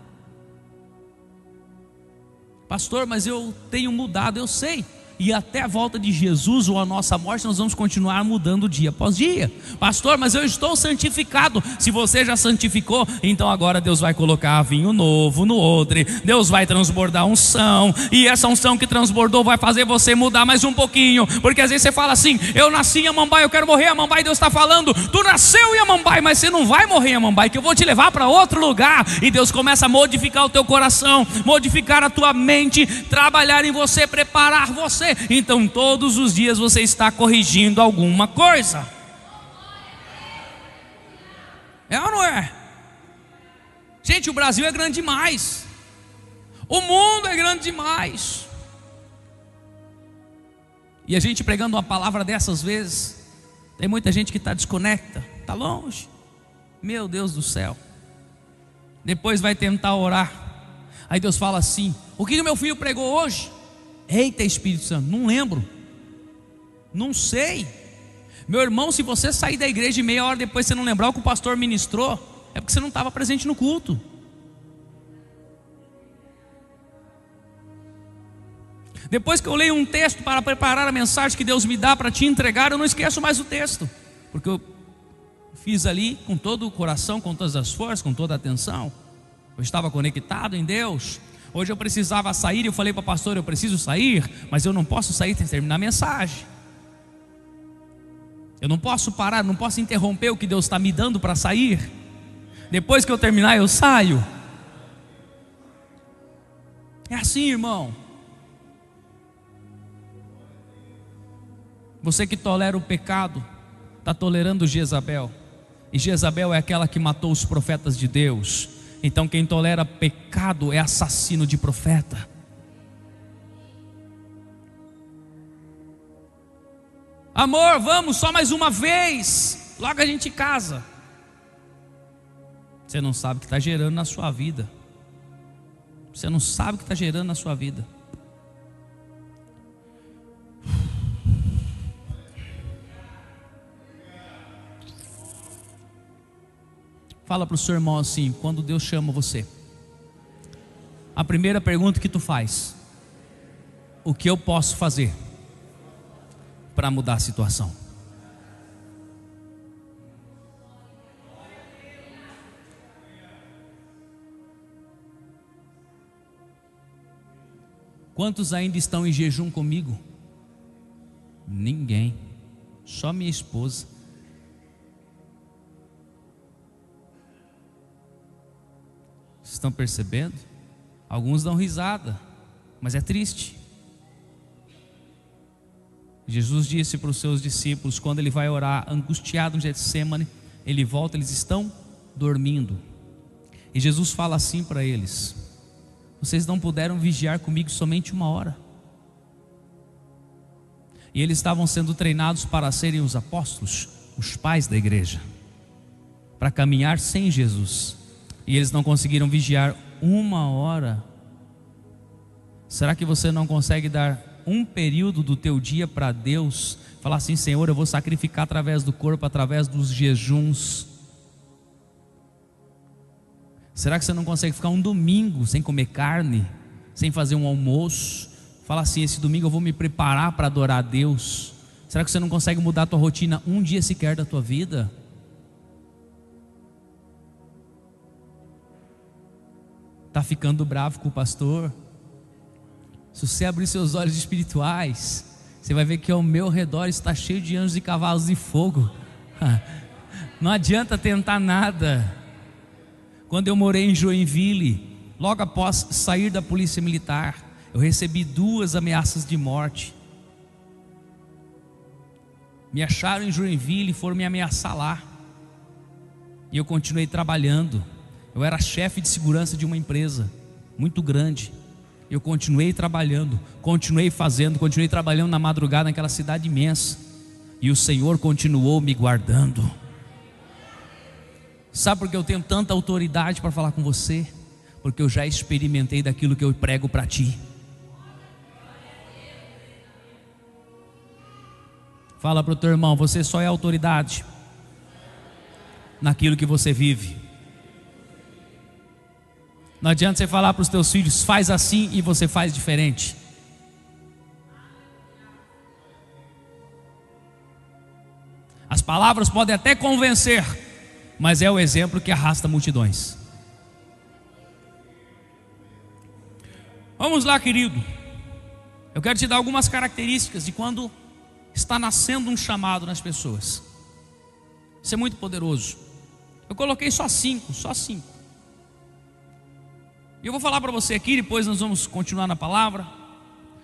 Pastor, mas eu tenho mudado, eu sei. E até a volta de Jesus ou a nossa morte nós vamos continuar mudando dia após dia. Pastor, mas eu estou santificado. Se você já santificou, então agora Deus vai colocar vinho novo no odre. Deus vai transbordar unção. E essa unção que transbordou vai fazer você mudar mais um pouquinho. Porque às vezes você fala assim, eu nasci em Amambai, eu quero morrer em Amambai. Deus está falando, tu nasceu em Amambai, mas você não vai morrer em Amambai, que eu vou te levar para outro lugar. E Deus começa a modificar o teu coração, modificar a tua mente, trabalhar em você, preparar você. Então todos os dias você está corrigindo alguma coisa. É ou não é? Gente, o Brasil é grande demais. O mundo é grande demais. E a gente pregando uma palavra dessas vezes, tem muita gente que está desconecta, está longe. Meu Deus do céu. Depois vai tentar orar. Aí Deus fala assim, o que o meu filho pregou hoje? Eita, Espírito Santo, não lembro. Não sei. Meu irmão, se você sair da igreja e meia hora depois você não lembrar o que o pastor ministrou, é porque você não estava presente no culto. Depois que eu leio um texto para preparar a mensagem que Deus me dá para te entregar, eu não esqueço mais o texto, porque eu fiz ali com todo o coração, com todas as forças, com toda a atenção. Eu estava conectado em Deus. Hoje eu precisava sair e eu falei para o pastor, eu preciso sair, mas eu não posso sair sem terminar a mensagem. Eu não posso parar, não posso interromper o que Deus está me dando para sair. Depois que eu terminar eu saio. É assim, irmão. Você que tolera o pecado, está tolerando Jezabel. E Jezabel é aquela que matou os profetas de Deus. Então quem tolera pecado é assassino de profeta. Amor, vamos só mais uma vez, logo a gente casa. Você não sabe o que está gerando na sua vida. Você não sabe o que está gerando na sua vida. Fala para o seu irmão assim, quando Deus chama você, a primeira pergunta que tu faz: o que eu posso fazer para mudar a situação? Quantos ainda estão em jejum comigo? Ninguém, só minha esposa. Estão percebendo? Alguns dão risada, mas é triste. Jesus disse para os seus discípulos, quando ele vai orar angustiado no Getsêmani, ele volta, eles estão dormindo. E Jesus fala assim para eles: vocês não puderam vigiar comigo somente 1 hora. E eles estavam sendo treinados para serem os apóstolos, os pais da igreja, para caminhar sem Jesus. E eles não conseguiram vigiar 1 hora. Será que você não consegue dar um período do teu dia para Deus, Falar assim: Senhor, eu vou sacrificar através do corpo, através dos jejuns. Será que você não consegue ficar um domingo sem comer carne, sem fazer um almoço? Fala assim: esse domingo eu vou me preparar para adorar a Deus. Será que você não consegue mudar a tua rotina um dia sequer da tua vida? Está ficando bravo com o pastor? Se você abrir seus olhos espirituais, você vai ver que ao meu redor está cheio de anjos e cavalos de fogo. Não adianta tentar nada. Quando eu morei em Joinville, logo após sair da polícia militar, eu recebi 2 ameaças de morte. Me acharam em Joinville e foram me ameaçar lá. E eu continuei trabalhando. Eu era chefe de segurança de uma empresa muito grande. Eu continuei trabalhando, continuei fazendo, continuei trabalhando na madrugada naquela cidade imensa. E o Senhor continuou me guardando. Sabe por que eu tenho tanta autoridade para falar com você? Porque eu já experimentei daquilo que eu prego para ti. Fala para o teu irmão: você só é autoridade naquilo que você vive. Não adianta você falar para os teus filhos: faz assim, e você faz diferente. As palavras podem até convencer, mas é o exemplo que arrasta multidões. Vamos lá, querido. Eu quero te dar algumas características de quando está nascendo um chamado nas pessoas. Isso é muito poderoso. Eu coloquei só 5. E eu vou falar para você aqui, depois nós vamos continuar na palavra.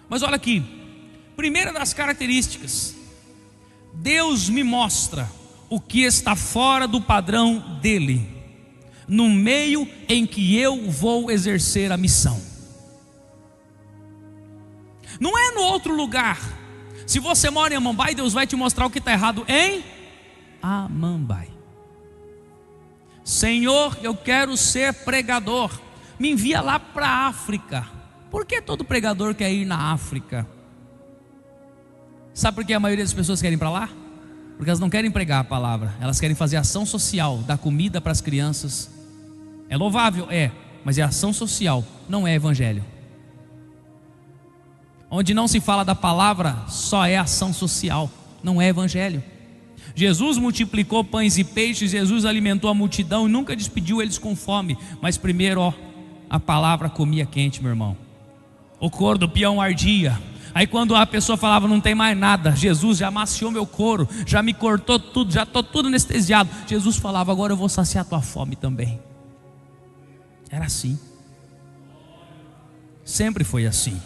Mas olha aqui, primeira das características: Deus me mostra o que está fora do padrão dele, no meio em que eu vou exercer a missão. Não é no outro lugar. Se você mora em Amambai, Deus vai te mostrar o que está errado em Amambai. Senhor, eu quero ser pregador, me envia lá para a África. Por que todo pregador quer ir na África? Sabe por que a maioria das pessoas querem ir para lá? Porque elas não querem pregar a palavra, elas querem fazer ação social, dar comida para as crianças. É louvável? É, mas é ação social, não é evangelho. Onde não se fala da palavra, só é ação social, não é evangelho. Jesus multiplicou pães e peixes, Jesus alimentou a multidão e nunca despediu eles com fome. Mas primeiro, a palavra comia quente, meu irmão. O couro do peão ardia. Aí quando a pessoa falava: não tem mais nada, Jesus já amaciou meu couro, já me cortou tudo, já estou tudo anestesiado. Jesus falava: agora eu vou saciar a tua fome também. Era assim. Sempre foi assim.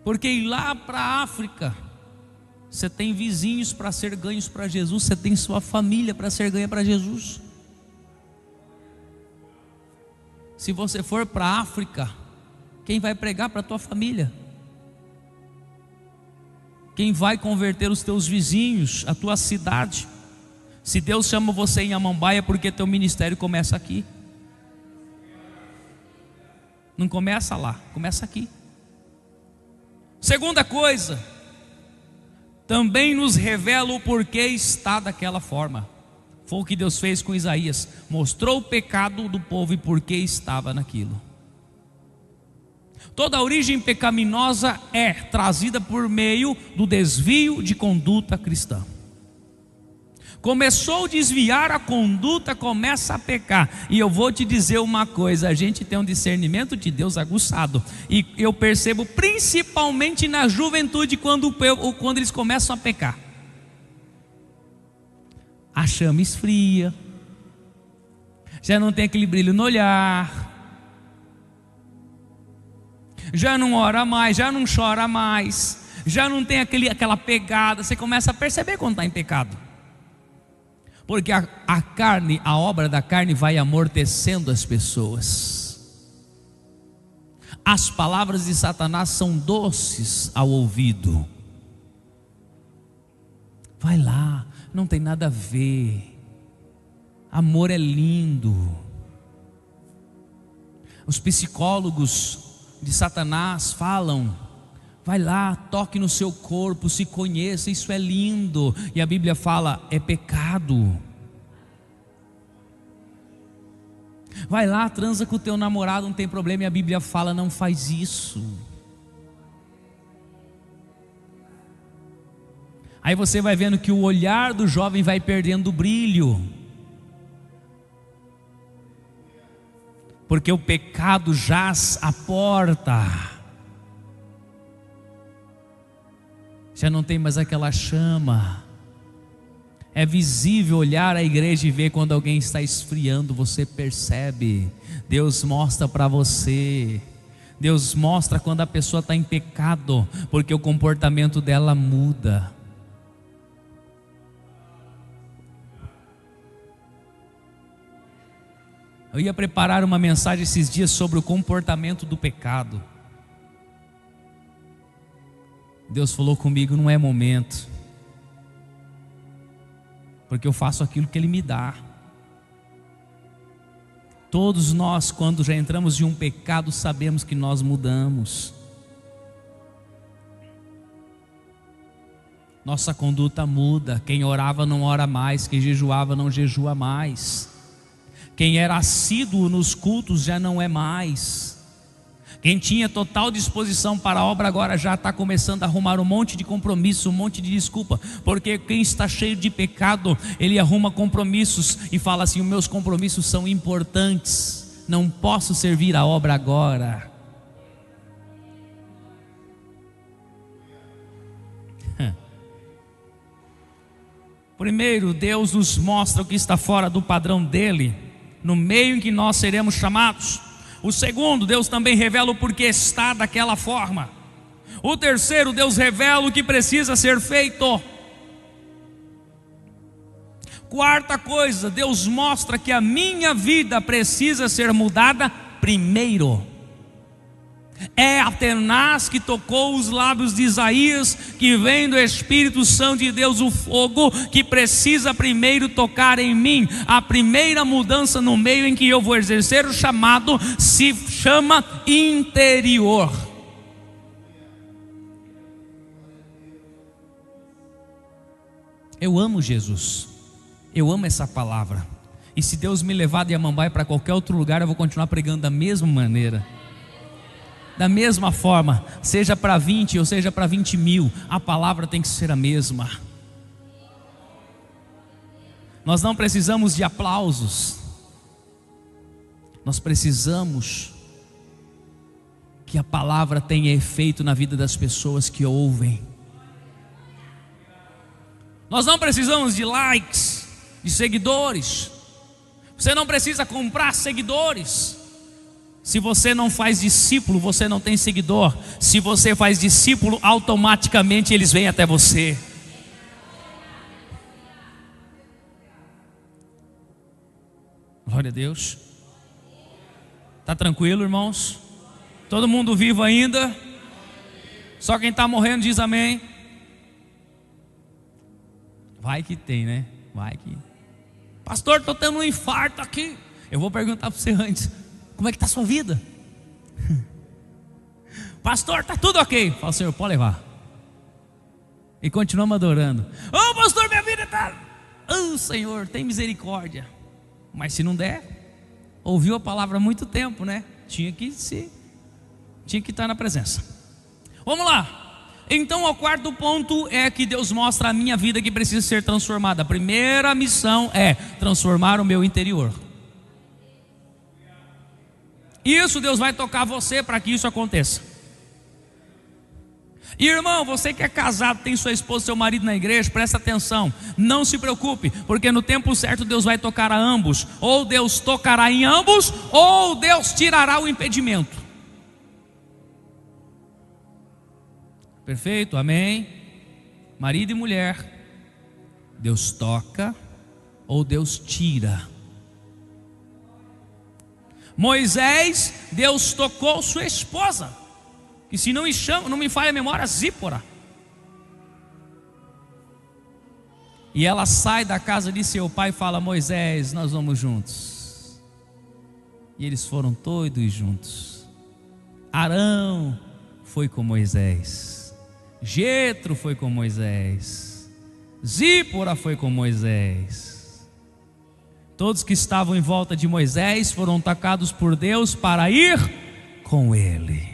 Porque ir lá para a África, você tem vizinhos para ser ganhos para Jesus, você tem sua família para ser ganha para Jesus. Se você for para a África, quem vai pregar para a tua família? Quem vai converter os teus vizinhos, a tua cidade? Se Deus chama você em Amambai, é porque teu ministério começa aqui. Não começa lá, começa aqui. Segunda coisa, também nos revela o porquê está daquela forma. Foi o que Deus fez com Isaías, mostrou o pecado do povo e por que estava naquilo. Toda origem pecaminosa é trazida por meio do desvio de conduta cristã. Começou a desviar a conduta, começa a pecar. E eu vou te dizer uma coisa: a gente tem um discernimento de Deus aguçado. E eu percebo principalmente na juventude, quando eles começam a pecar. A chama esfria, já não tem aquele brilho no olhar, já não ora mais, já não chora mais, já não tem aquela pegada. Você começa a perceber quando está em pecado. Porque a carne, a obra da carne vai amortecendo as pessoas. As palavras de Satanás são doces ao ouvido. Vai lá, não tem nada a ver. Amor é lindo. Os psicólogos de Satanás falam: Vai lá, toque no seu corpo, se conheça, isso é lindo. E a Bíblia fala, é pecado. Vai lá, transa com o teu namorado, não tem problema. E a Bíblia fala, não faz isso. Aí você vai vendo que o olhar do jovem vai perdendo o brilho, porque o pecado jaz à porta. Já não tem mais aquela chama. É visível olhar a igreja e ver quando alguém está esfriando, você percebe. Deus mostra para você. Deus mostra quando a pessoa está em pecado, porque o comportamento dela muda. Eu ia preparar uma mensagem esses dias sobre o comportamento do pecado. Deus falou comigo, não é momento, porque eu faço aquilo que Ele me dá. Todos nós, quando já entramos em um pecado, sabemos que nós mudamos. Nossa conduta muda. Quem orava não ora mais, quem jejuava não jejua mais. Quem era assíduo nos cultos já não é mais. Quem tinha total disposição para a obra agora já está começando a arrumar um monte de compromisso, um monte de desculpa. Porque quem está cheio de pecado, ele arruma compromissos e fala assim, os meus compromissos são importantes, não posso servir a obra agora. Primeiro, Deus nos mostra o que está fora do padrão dele, no meio em que nós seremos chamados. O segundo, Deus também revela o porquê está daquela forma. O terceiro, Deus revela o que precisa ser feito. Quarta coisa, Deus mostra que a minha vida precisa ser mudada primeiro. É a tenaz que tocou os lábios de Isaías, que vem do Espírito Santo de Deus, o fogo que precisa primeiro tocar em mim. A primeira mudança no meio em que eu vou exercer o chamado se chama interior. Eu amo Jesus, eu amo essa palavra, e se Deus me levar de Amambai para qualquer outro lugar, eu vou continuar pregando da mesma maneira. Da mesma forma, seja para 20 ou seja para 20 mil, a palavra tem que ser a mesma. Nós não precisamos de aplausos, nós precisamos que a palavra tenha efeito na vida das pessoas que ouvem. Nós não precisamos de likes, de seguidores. Você não precisa comprar seguidores. Se você não faz discípulo, você não tem seguidor. Se você faz discípulo, automaticamente eles vêm até você. Glória a Deus. Está tranquilo, irmãos? Todo mundo vivo ainda? Só quem está morrendo diz amém. Vai que tem, né? Vai que... Pastor, estou tendo um infarto aqui. Eu vou perguntar para você antes. Como é que está a sua vida? Pastor, está tudo ok. Fala, Senhor, pode levar. E continuamos adorando. Oh, pastor, minha vida está... Oh, Senhor, tem misericórdia. Mas se não der, ouviu a palavra há muito tempo, né? Tinha que estar na presença. Vamos lá. Então o quarto ponto é que Deus mostra a minha vida que precisa ser transformada. A primeira missão é transformar o meu interior. Isso Deus vai tocar você para que isso aconteça. E irmão, você que é casado, tem sua esposa, seu marido na igreja, presta atenção, não se preocupe, porque no tempo certo Deus vai tocar a ambos. Ou Deus tocará em ambos, ou Deus tirará o impedimento. Perfeito? Amém? Marido e mulher, Deus toca ou Deus tira. Moisés, Deus tocou sua esposa, que se não me falha a memória, Zípora. E ela sai da casa de seu pai e fala: Moisés, nós vamos juntos. E eles foram todos juntos. Arão foi com Moisés. Jetro foi com Moisés, Zípora foi com Moisés. Todos que estavam em volta de Moisés foram tocados por Deus para ir com ele.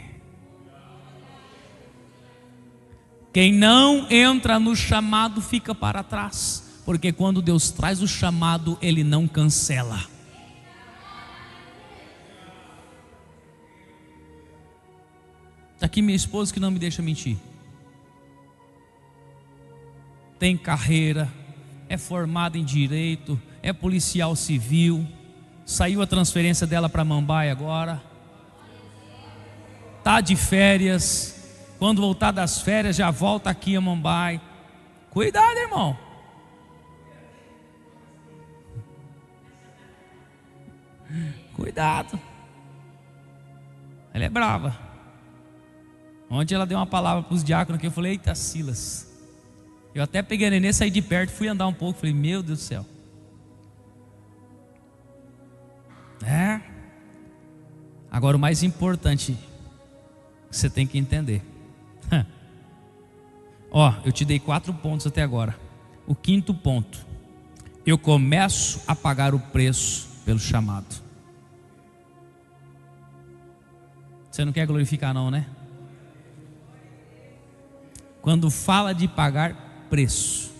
Quem não entra no chamado fica para trás, porque quando Deus traz o chamado, Ele não cancela. Está aqui minha esposa que não me deixa mentir. Tem carreira, é formada em direito, é policial civil, saiu a transferência dela para Mambaia agora, está de férias. Quando voltar das férias já volta aqui a Mambaia. Cuidado, irmão. Cuidado. Ela é brava. Ontem ela deu uma palavra para os diáconos que eu falei: eita, Silas. Eu até peguei a nenê, saí de perto, fui andar um pouco, falei: meu Deus do céu. Agora o mais importante que você tem que entender. Eu te dei 4 pontos até agora. O 5º ponto: eu começo a pagar o preço pelo chamado. Você não quer glorificar não, né? Quando fala de pagar preço,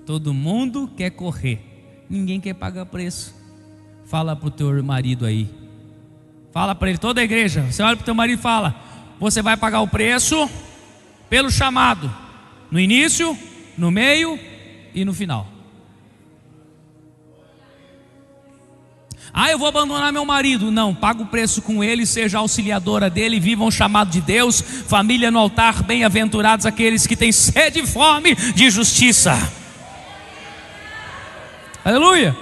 todo mundo quer correr, ninguém quer pagar preço. Fala para o teu marido aí, fala para ele, toda a igreja, você olha para o teu marido e fala: você vai pagar o preço pelo chamado, no início, no meio e no final. Eu vou abandonar meu marido. Não, paga o preço com ele, seja auxiliadora dele, vivam o chamado de Deus. Família no altar, bem-aventurados aqueles que têm sede e fome de justiça. Aleluia.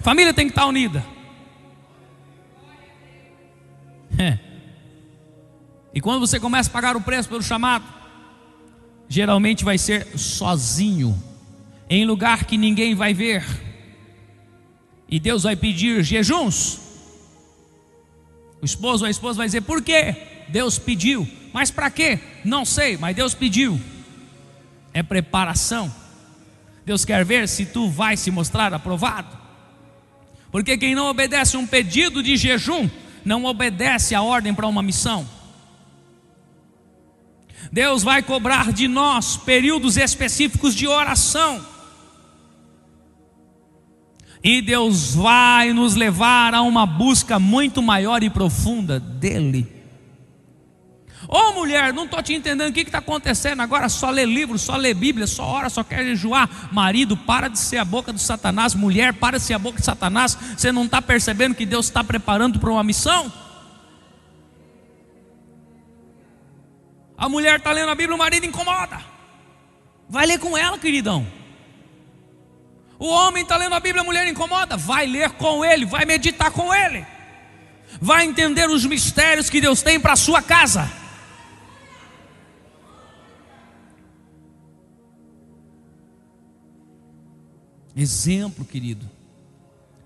Família tem que estar unida. E quando você começa a pagar o preço pelo chamado, geralmente vai ser sozinho, em lugar que ninguém vai ver. E Deus vai pedir jejuns. O esposo ou a esposa vai dizer: por quê? Deus pediu. Mas para quê? Não sei, mas Deus pediu. É preparação. Deus quer ver se tu vai se mostrar aprovado. Porque quem não obedece um pedido de jejum, não obedece a ordem para uma missão. Deus vai cobrar de nós períodos específicos de oração. E Deus vai nos levar a uma busca muito maior e profunda dEle. Ô mulher, não estou te entendendo o que está acontecendo agora. Só lê livro, só lê Bíblia, só ora, só quer jejuar. Marido, para de ser a boca do Satanás. Mulher, para de ser a boca de Satanás. Você não está percebendo que Deus está preparando para uma missão? A mulher está lendo a Bíblia, o marido incomoda. Vai ler com ela, queridão. O homem está lendo a Bíblia, a mulher incomoda. Vai ler com ele, vai meditar com ele, vai entender os mistérios que Deus tem para a sua casa. Exemplo, querido,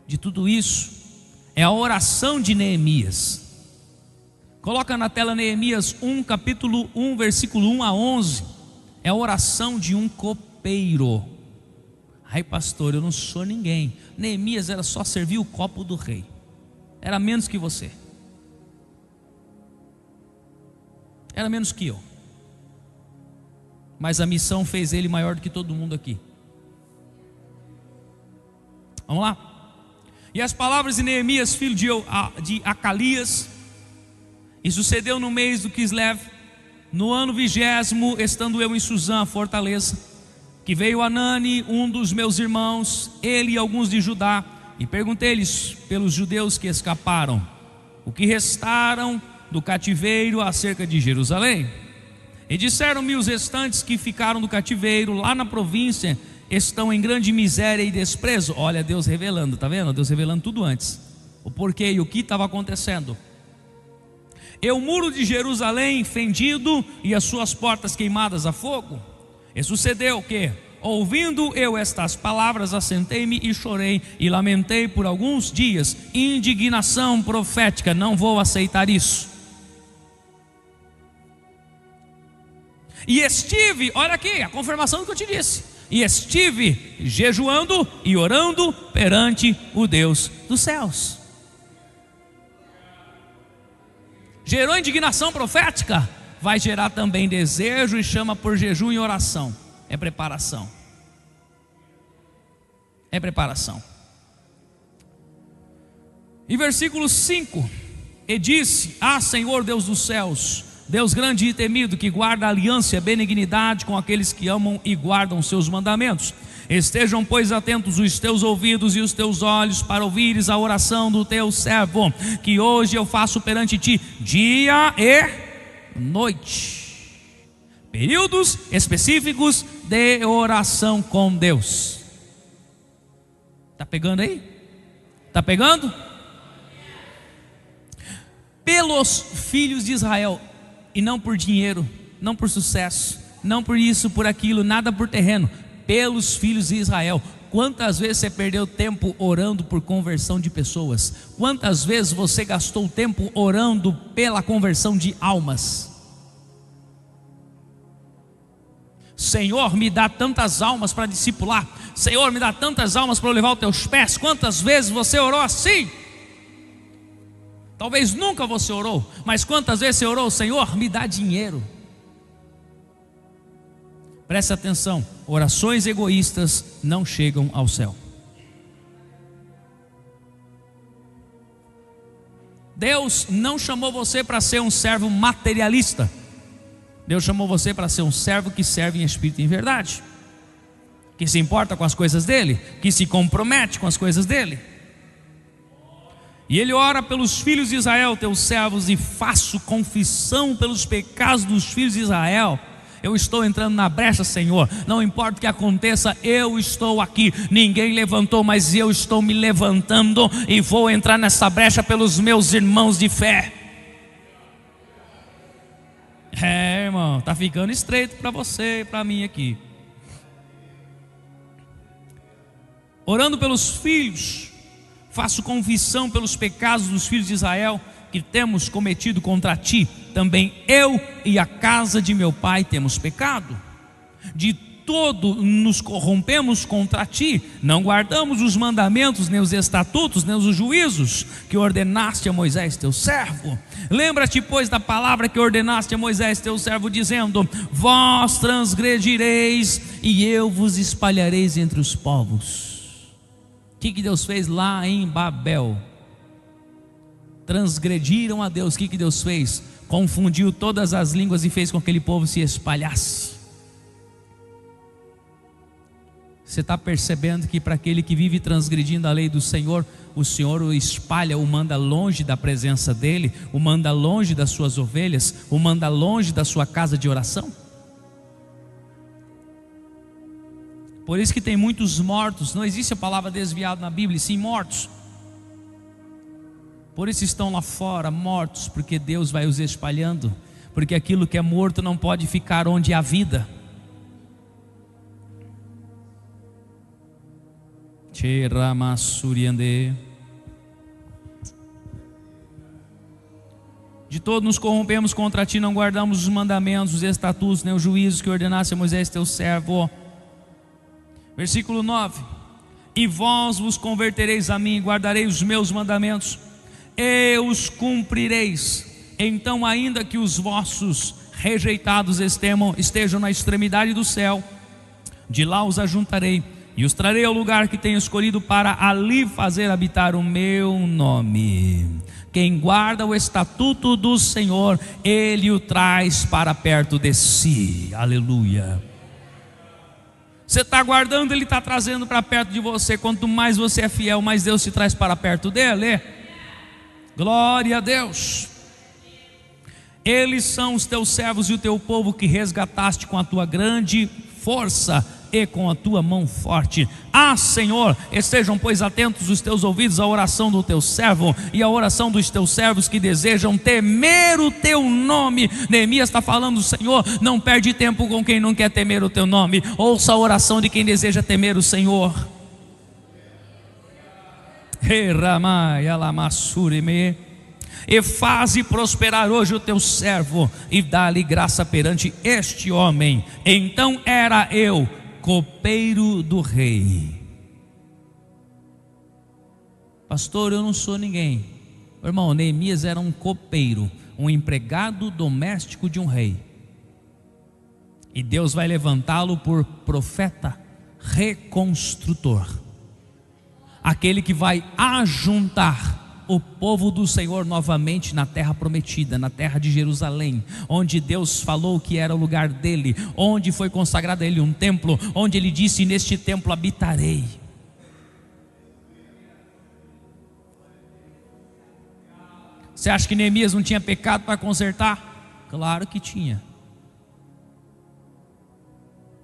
de tudo isso é a oração de Neemias. Coloca na tela Neemias 1, capítulo 1, versículo 1 a 11. É a oração de um copeiro. Ai pastor, eu não sou ninguém. Neemias era só servir o copo do rei. Era menos que você. Era menos que eu. Mas a missão fez ele maior do que todo mundo aqui. Vamos lá? E as palavras de Neemias, filho de Acalias. E sucedeu no mês do Quislev, no ano 20º, estando eu em Suzã, fortaleza, que veio Anani, um dos meus irmãos, ele e alguns de Judá, e perguntei-lhes pelos judeus que escaparam, o que restaram do cativeiro acerca de Jerusalém. E disseram-me: os restantes que ficaram do cativeiro lá na província estão em grande miséria e desprezo. Olha Deus revelando, está vendo? Deus revelando tudo antes, o porquê e o que estava acontecendo. E o muro de Jerusalém fendido e as suas portas queimadas a fogo. E sucedeu que, ouvindo eu estas palavras, assentei-me e chorei e lamentei por alguns dias. Indignação profética, não vou aceitar isso. E estive, olha aqui, a confirmação do que eu te disse. E estive jejuando e orando perante o Deus dos céus. Gerou indignação profética? Vai gerar também desejo e chama por jejum e oração. É preparação. É preparação. E versículo 5: E disse: Ah, Senhor Deus dos céus, Deus grande e temido, que guarda a aliança e a benignidade com aqueles que amam e guardam os seus mandamentos. Estejam, pois, atentos os teus ouvidos e os teus olhos para ouvires a oração do teu servo, que hoje eu faço perante ti, dia e noite. Períodos específicos de oração com Deus. Está pegando aí? Está pegando? Pelos filhos de Israel, e não por dinheiro, não por sucesso, não por isso, por aquilo, nada por terreno. Pelos filhos de Israel. Quantas vezes você perdeu tempo orando por conversão de pessoas? Quantas vezes você gastou tempo orando pela conversão de almas? Senhor, me dá tantas almas para discipular. Senhor, me dá tantas almas para eu levar aos teus pés. Quantas vezes você orou assim? Talvez nunca você orou, mas quantas vezes você orou: Senhor, me dá dinheiro. Preste atenção, orações egoístas não chegam ao céu. Deus não chamou você para ser um servo materialista. Deus chamou você para ser um servo que serve em espírito e em verdade, que se importa com as coisas dele, que se compromete com as coisas dele. E ele ora pelos filhos de Israel, teus servos, e faço confissão pelos pecados dos filhos de Israel. Eu estou entrando na brecha, Senhor. Não importa o que aconteça, eu estou aqui. Ninguém levantou, mas eu estou me levantando e vou entrar nessa brecha pelos meus irmãos de fé. Irmão, está ficando estreito para você e para mim aqui. Orando pelos filhos, faço confissão pelos pecados dos filhos de Israel que temos cometido contra ti. Também eu e a casa de meu pai temos pecado. De todo nos corrompemos contra ti. Não guardamos os mandamentos, nem os estatutos, nem os juízos que ordenaste a Moisés teu servo. Lembra-te, pois, da palavra que ordenaste a Moisés teu servo, dizendo: vós transgredireis e eu vos espalhareis entre os povos. O que Deus fez lá em Babel? Transgrediram a Deus. O que Deus fez? Confundiu todas as línguas e fez com que aquele povo se espalhasse. Você está percebendo que para aquele que vive transgredindo a lei do Senhor, o Senhor o espalha, o manda longe da presença dele, o manda longe das suas ovelhas, o manda longe da sua casa de oração? Por isso que tem muitos mortos. Não existe a palavra desviado na Bíblia, sim mortos. Por isso estão lá fora mortos, porque Deus vai os espalhando. Porque aquilo que é morto não pode ficar onde há vida. De todo nos corrompemos contra ti, não guardamos os mandamentos, os estatutos, nem os juízos que ordenasse a Moisés teu servo. Versículo 9: E vós vos convertereis a mim, guardareis os meus mandamentos, e os cumprireis. Então, ainda que os vossos rejeitados estejam na extremidade do céu, de lá os ajuntarei e os trarei ao lugar que tenho escolhido, para ali fazer habitar o meu nome. Quem guarda o estatuto do Senhor, Ele o traz para perto de si. Aleluia. Você está guardando, Ele está trazendo para perto de você. Quanto mais você é fiel, mais Deus te traz para perto dEle. Glória a Deus. Eles são os teus servos e o teu povo, que resgataste com a tua grande força e com a tua mão forte. Ah, Senhor, estejam, pois, atentos os teus ouvidos à oração do teu servo e à oração dos teus servos que desejam temer o teu nome. Neemias está falando: Senhor, não perde tempo com quem não quer temer o teu nome. Ouça a oração de quem deseja temer o Senhor. e faze prosperar hoje o teu servo, e dá-lhe graça perante este homem. Então era eu copeiro do rei. Pastor, eu não sou ninguém. Irmão, Neemias era um copeiro, um empregado doméstico de um rei. E Deus vai levantá-lo por profeta reconstrutor, aquele que vai ajuntar o povo do Senhor novamente na terra prometida, na terra de Jerusalém, onde Deus falou que era o lugar dele, onde foi consagrado a ele um templo, onde ele disse: neste templo habitarei. Você acha que Neemias não tinha pecado para consertar? Claro que tinha.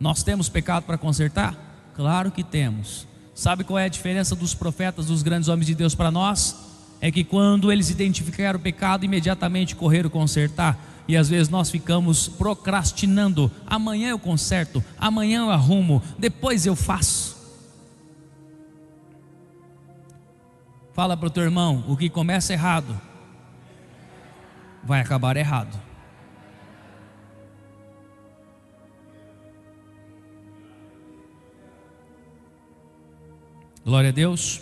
Nós temos pecado para consertar? Claro que temos. Sabe qual é a diferença dos profetas, dos grandes homens de Deus para nós? É que quando eles identificaram o pecado, imediatamente correram consertar. E às vezes nós ficamos procrastinando: amanhã eu conserto, amanhã eu arrumo, depois eu faço. Fala para o teu irmão: o que começa errado vai acabar errado. Glória a Deus.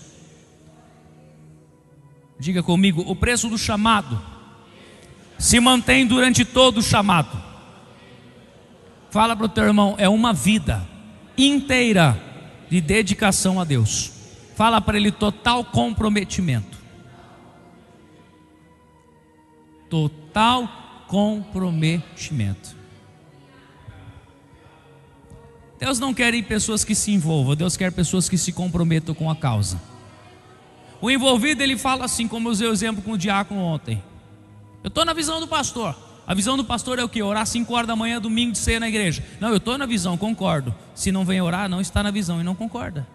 Diga comigo: o preço do chamado se mantém durante todo o chamado. Fala para o teu irmão: é uma vida inteira de dedicação a Deus. Fala para ele: total comprometimento. Total comprometimento. Deus não quer pessoas que se envolvam, Deus quer pessoas que se comprometam com a causa. O envolvido, ele fala assim, como eu usei o exemplo com o diácono ontem: eu estou na visão do pastor. A visão do pastor é o que? Orar 5 horas da manhã, domingo de ceia na igreja. Não, eu estou na visão, concordo. Se não vem orar, não está na visão e não concorda.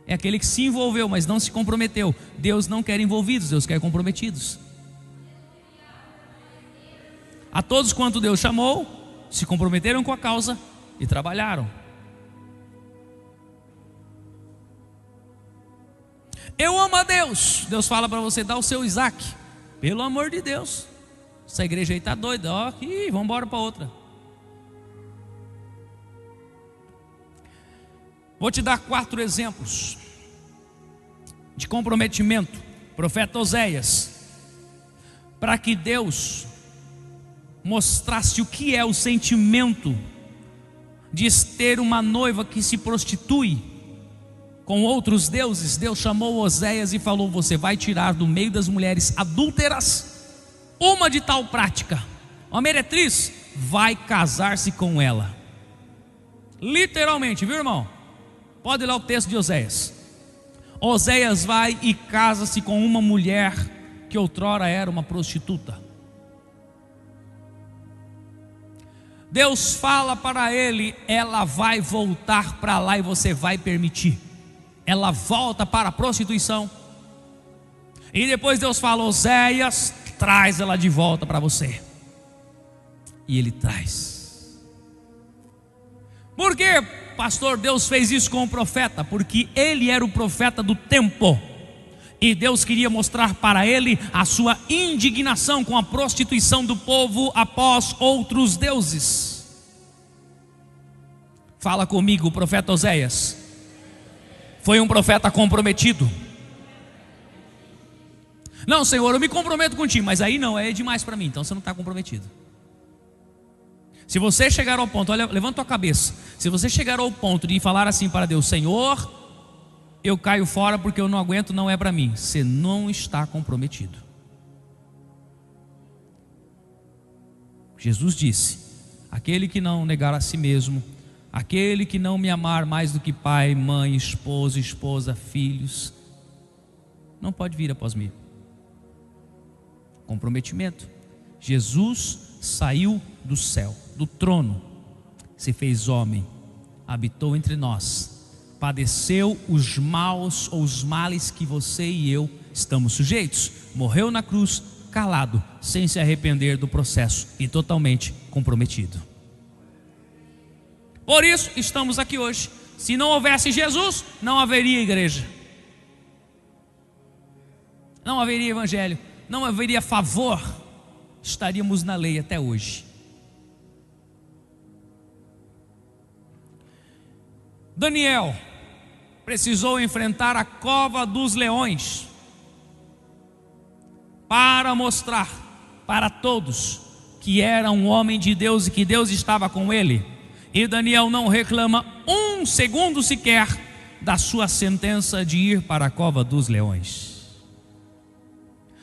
É aquele que se envolveu, mas não se comprometeu. Deus não quer envolvidos, Deus quer comprometidos. A todos quanto Deus chamou, se comprometeram com a causa e trabalharam. Eu amo a Deus. Deus fala para você: dá o seu Isaac. Pelo amor de Deus, essa igreja aí está doida. Ó, vamos embora para outra. Vou te dar 4 exemplos de comprometimento. Profeta Oséias, para que Deus mostrasse o que é o sentimento de ter uma noiva que se prostitui com outros deuses. Deus chamou Oséias e falou: você vai tirar do meio das mulheres adúlteras uma de tal prática, uma meretriz, vai casar-se com ela. Literalmente, viu, irmão? Pode ler o texto de Oséias. Oséias vai e casa-se com uma mulher que outrora era uma prostituta. Deus fala para ele: ela vai voltar para lá e você vai permitir. Ela volta para a prostituição. E depois Deus fala: Oséias, traz ela de volta para você. E ele traz. Por que, pastor, Deus fez isso com o profeta? Porque ele era o profeta do tempo. E Deus queria mostrar para ele a sua indignação com a prostituição do povo após outros deuses. Fala comigo: o profeta Oséias foi um profeta comprometido. Não, Senhor, eu me comprometo contigo, mas aí não, é demais para mim, então você não está comprometido. Se você chegar ao ponto, olha, levanta a cabeça. Se você chegar ao ponto de falar assim para Deus: Senhor, eu caio fora porque eu não aguento, não é para mim, você não está comprometido. Jesus disse: aquele que não negar a si mesmo, aquele que não me amar mais do que pai, mãe, esposa, filhos, não pode vir após mim. Comprometimento. Jesus saiu do céu, do trono, se fez homem, habitou entre nós, padeceu os maus ou os males que você e eu estamos sujeitos, morreu na cruz, calado, sem se arrepender do processo e totalmente comprometido. Por isso estamos aqui hoje. Se não houvesse Jesus, não haveria igreja, não haveria evangelho, não haveria favor, estaríamos na lei até hoje. Daniel precisou enfrentar a cova dos leões para mostrar para todos que era um homem de Deus e que Deus estava com ele. E Daniel não reclama um segundo sequer da sua sentença de ir para a cova dos leões.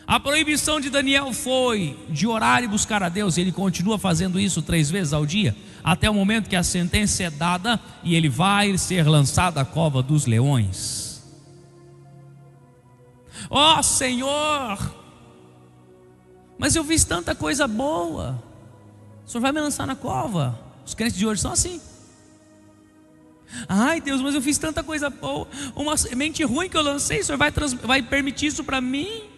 A proibição de Daniel foi de orar e buscar a Deus. Ele continua fazendo isso 3 vezes ao dia, até o momento que a sentença é dada e ele vai ser lançado à cova dos leões. Ó Senhor, mas eu fiz tanta coisa boa, o Senhor vai me lançar na cova? Os crentes de hoje são assim. Ai Deus, mas eu fiz tanta coisa boa, uma semente ruim que eu lancei, o Senhor vai permitir isso para mim?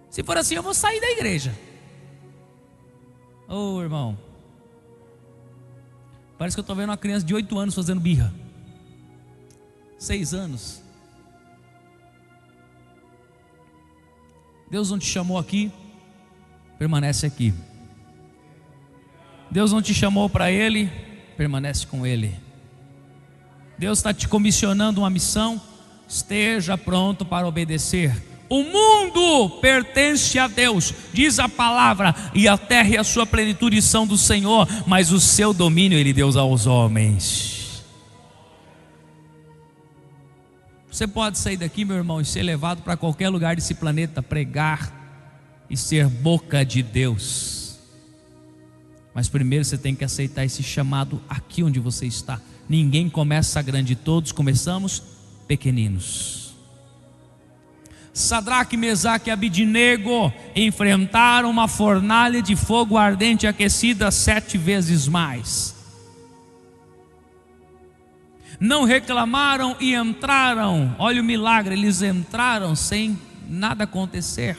Se for assim, eu vou sair da igreja. Ô irmão, parece que eu estou vendo uma criança de 8 anos fazendo birra. 6 anos. Deus não te chamou aqui, permanece aqui. Deus não te chamou para Ele, permanece com Ele. Deus está te comissionando uma missão, esteja pronto para obedecer. O mundo pertence a Deus, diz a palavra, e a terra e a sua plenitude são do Senhor, mas o seu domínio Ele deu aos homens. Você pode sair daqui, meu irmão, e ser levado para qualquer lugar desse planeta, pregar e ser boca de Deus. Mas primeiro você tem que aceitar esse chamado aqui onde você está. Ninguém começa grande, todos começamos pequeninos. Sadraque, Mesaque e Abidnego enfrentaram uma fornalha de fogo ardente aquecida 7 vezes mais. Não reclamaram e entraram. Olha o milagre, eles entraram sem nada acontecer.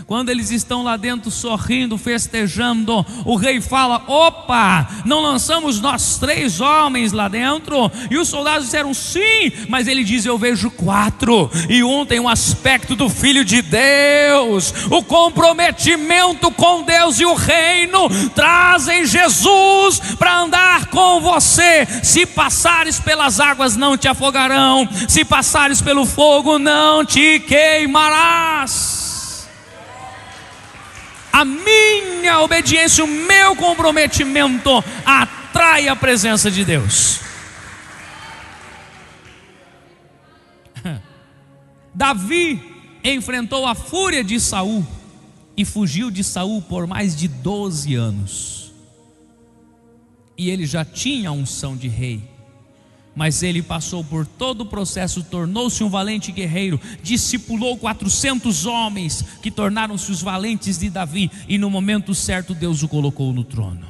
Quando eles estão lá dentro sorrindo, festejando, o rei fala: opa, não lançamos nós 3 homens lá dentro? E os soldados disseram sim, mas ele diz: eu vejo 4, e um tem um aspecto do Filho de Deus. O comprometimento com Deus e o reino trazem Jesus para andar com você. Se passares pelas águas não te afogarão, se passares pelo fogo não te queimarás. A minha obediência, o meu comprometimento atrai a presença de Deus. Davi enfrentou a fúria de Saul e fugiu de Saul por mais de 12 anos. E ele já tinha a unção de rei. Mas ele passou por todo o processo, tornou-se um valente guerreiro, discipulou 400 homens que tornaram-se os valentes de Davi, e no momento certo Deus o colocou no trono.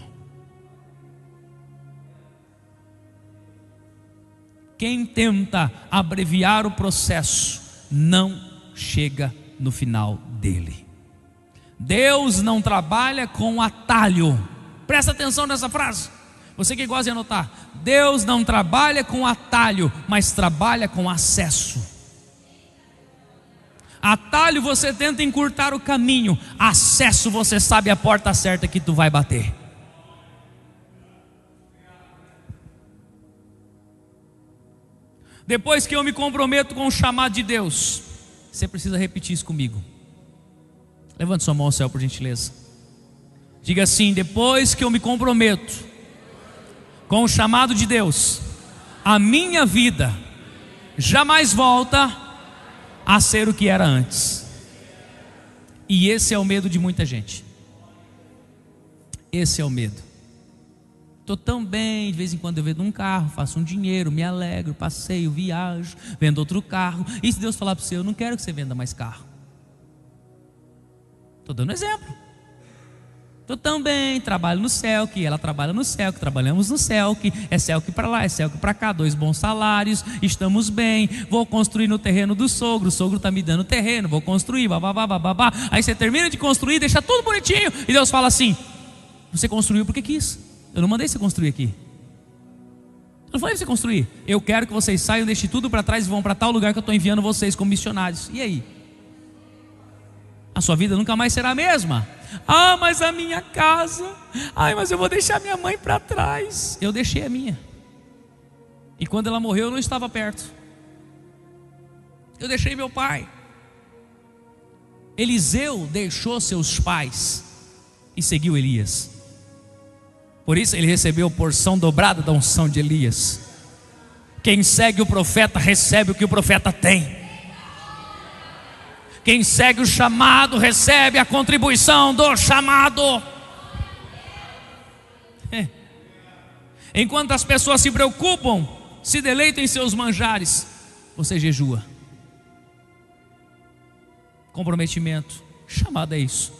Quem tenta abreviar o processo não chega no final dele. Deus não trabalha com atalho. Presta atenção nessa frase. Você que gosta de anotar: Deus não trabalha com atalho, mas trabalha com acesso. Atalho você tenta encurtar o caminho, acesso você sabe a porta certa que tu vai bater. Depois que eu me comprometo com o chamado de Deus, você precisa repetir isso comigo. Levante sua mão ao céu, por gentileza. Diga assim: depois que eu me comprometo com o chamado de Deus, a minha vida jamais volta a ser o que era antes. E esse é o medo de muita gente. Esse é o medo. Estou tão bem, de vez em quando eu vendo um carro, faço um dinheiro, me alegro, passeio, viajo, vendo outro carro. E se Deus falar para você: eu não quero que você venda mais carro? Estou dando exemplo. Estou tão bem, trabalho no Celc, ela trabalha no Celc, trabalhamos no Celc, é Celc para lá, é Celc para cá, 2 bons salários, estamos bem, vou construir no terreno do sogro, o sogro está me dando terreno, vou construir, babá, babá. Aí você termina de construir, deixa tudo bonitinho, e Deus fala assim: você construiu porque quis, eu não mandei você construir aqui. Eu não falei para você construir, eu quero que vocês saiam, deixem tudo para trás e vão para tal lugar que eu estou enviando vocês como missionários. E aí? a sua vida nunca mais será a mesma. Ah, mas a minha casa, ai, mas eu vou deixar minha mãe para trás. Eu deixei a minha, e quando ela morreu eu não estava perto. Eu deixei meu pai. Eliseu deixou seus pais e seguiu Elias. Por isso ele recebeu porção dobrada da unção de Elias. Quem segue o profeta recebe o que o profeta tem. Quem segue o chamado recebe a contribuição do chamado. Enquanto as pessoas se preocupam, se deleitam em seus manjares, você jejua. Comprometimento, chamado é isso.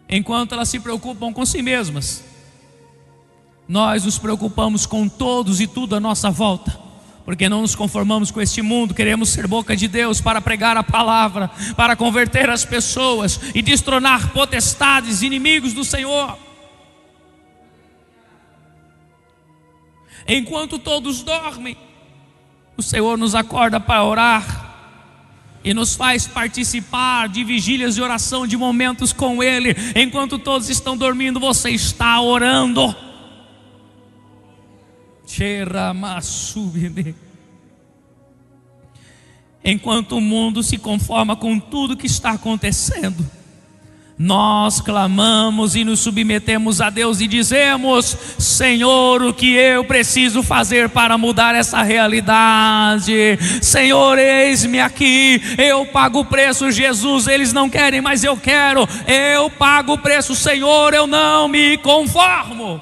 Enquanto elas se preocupam com si mesmas, nós nos preocupamos com todos e tudo à nossa volta, porque não nos conformamos com este mundo. Queremos ser boca de Deus para pregar a palavra, para converter as pessoas e destronar potestades, inimigos do Senhor. Enquanto todos dormem, o Senhor nos acorda para orar e nos faz participar de vigílias de oração, de momentos com Ele. Enquanto todos estão dormindo, você está orando. Enquanto o mundo se conforma com tudo que está acontecendo, nós clamamos e nos submetemos a Deus e dizemos: Senhor, o que eu preciso fazer para mudar essa realidade? Senhor, eis-me aqui, eu pago o preço. Jesus, eles não querem, mas eu quero. Eu pago o preço, Senhor, eu não me conformo.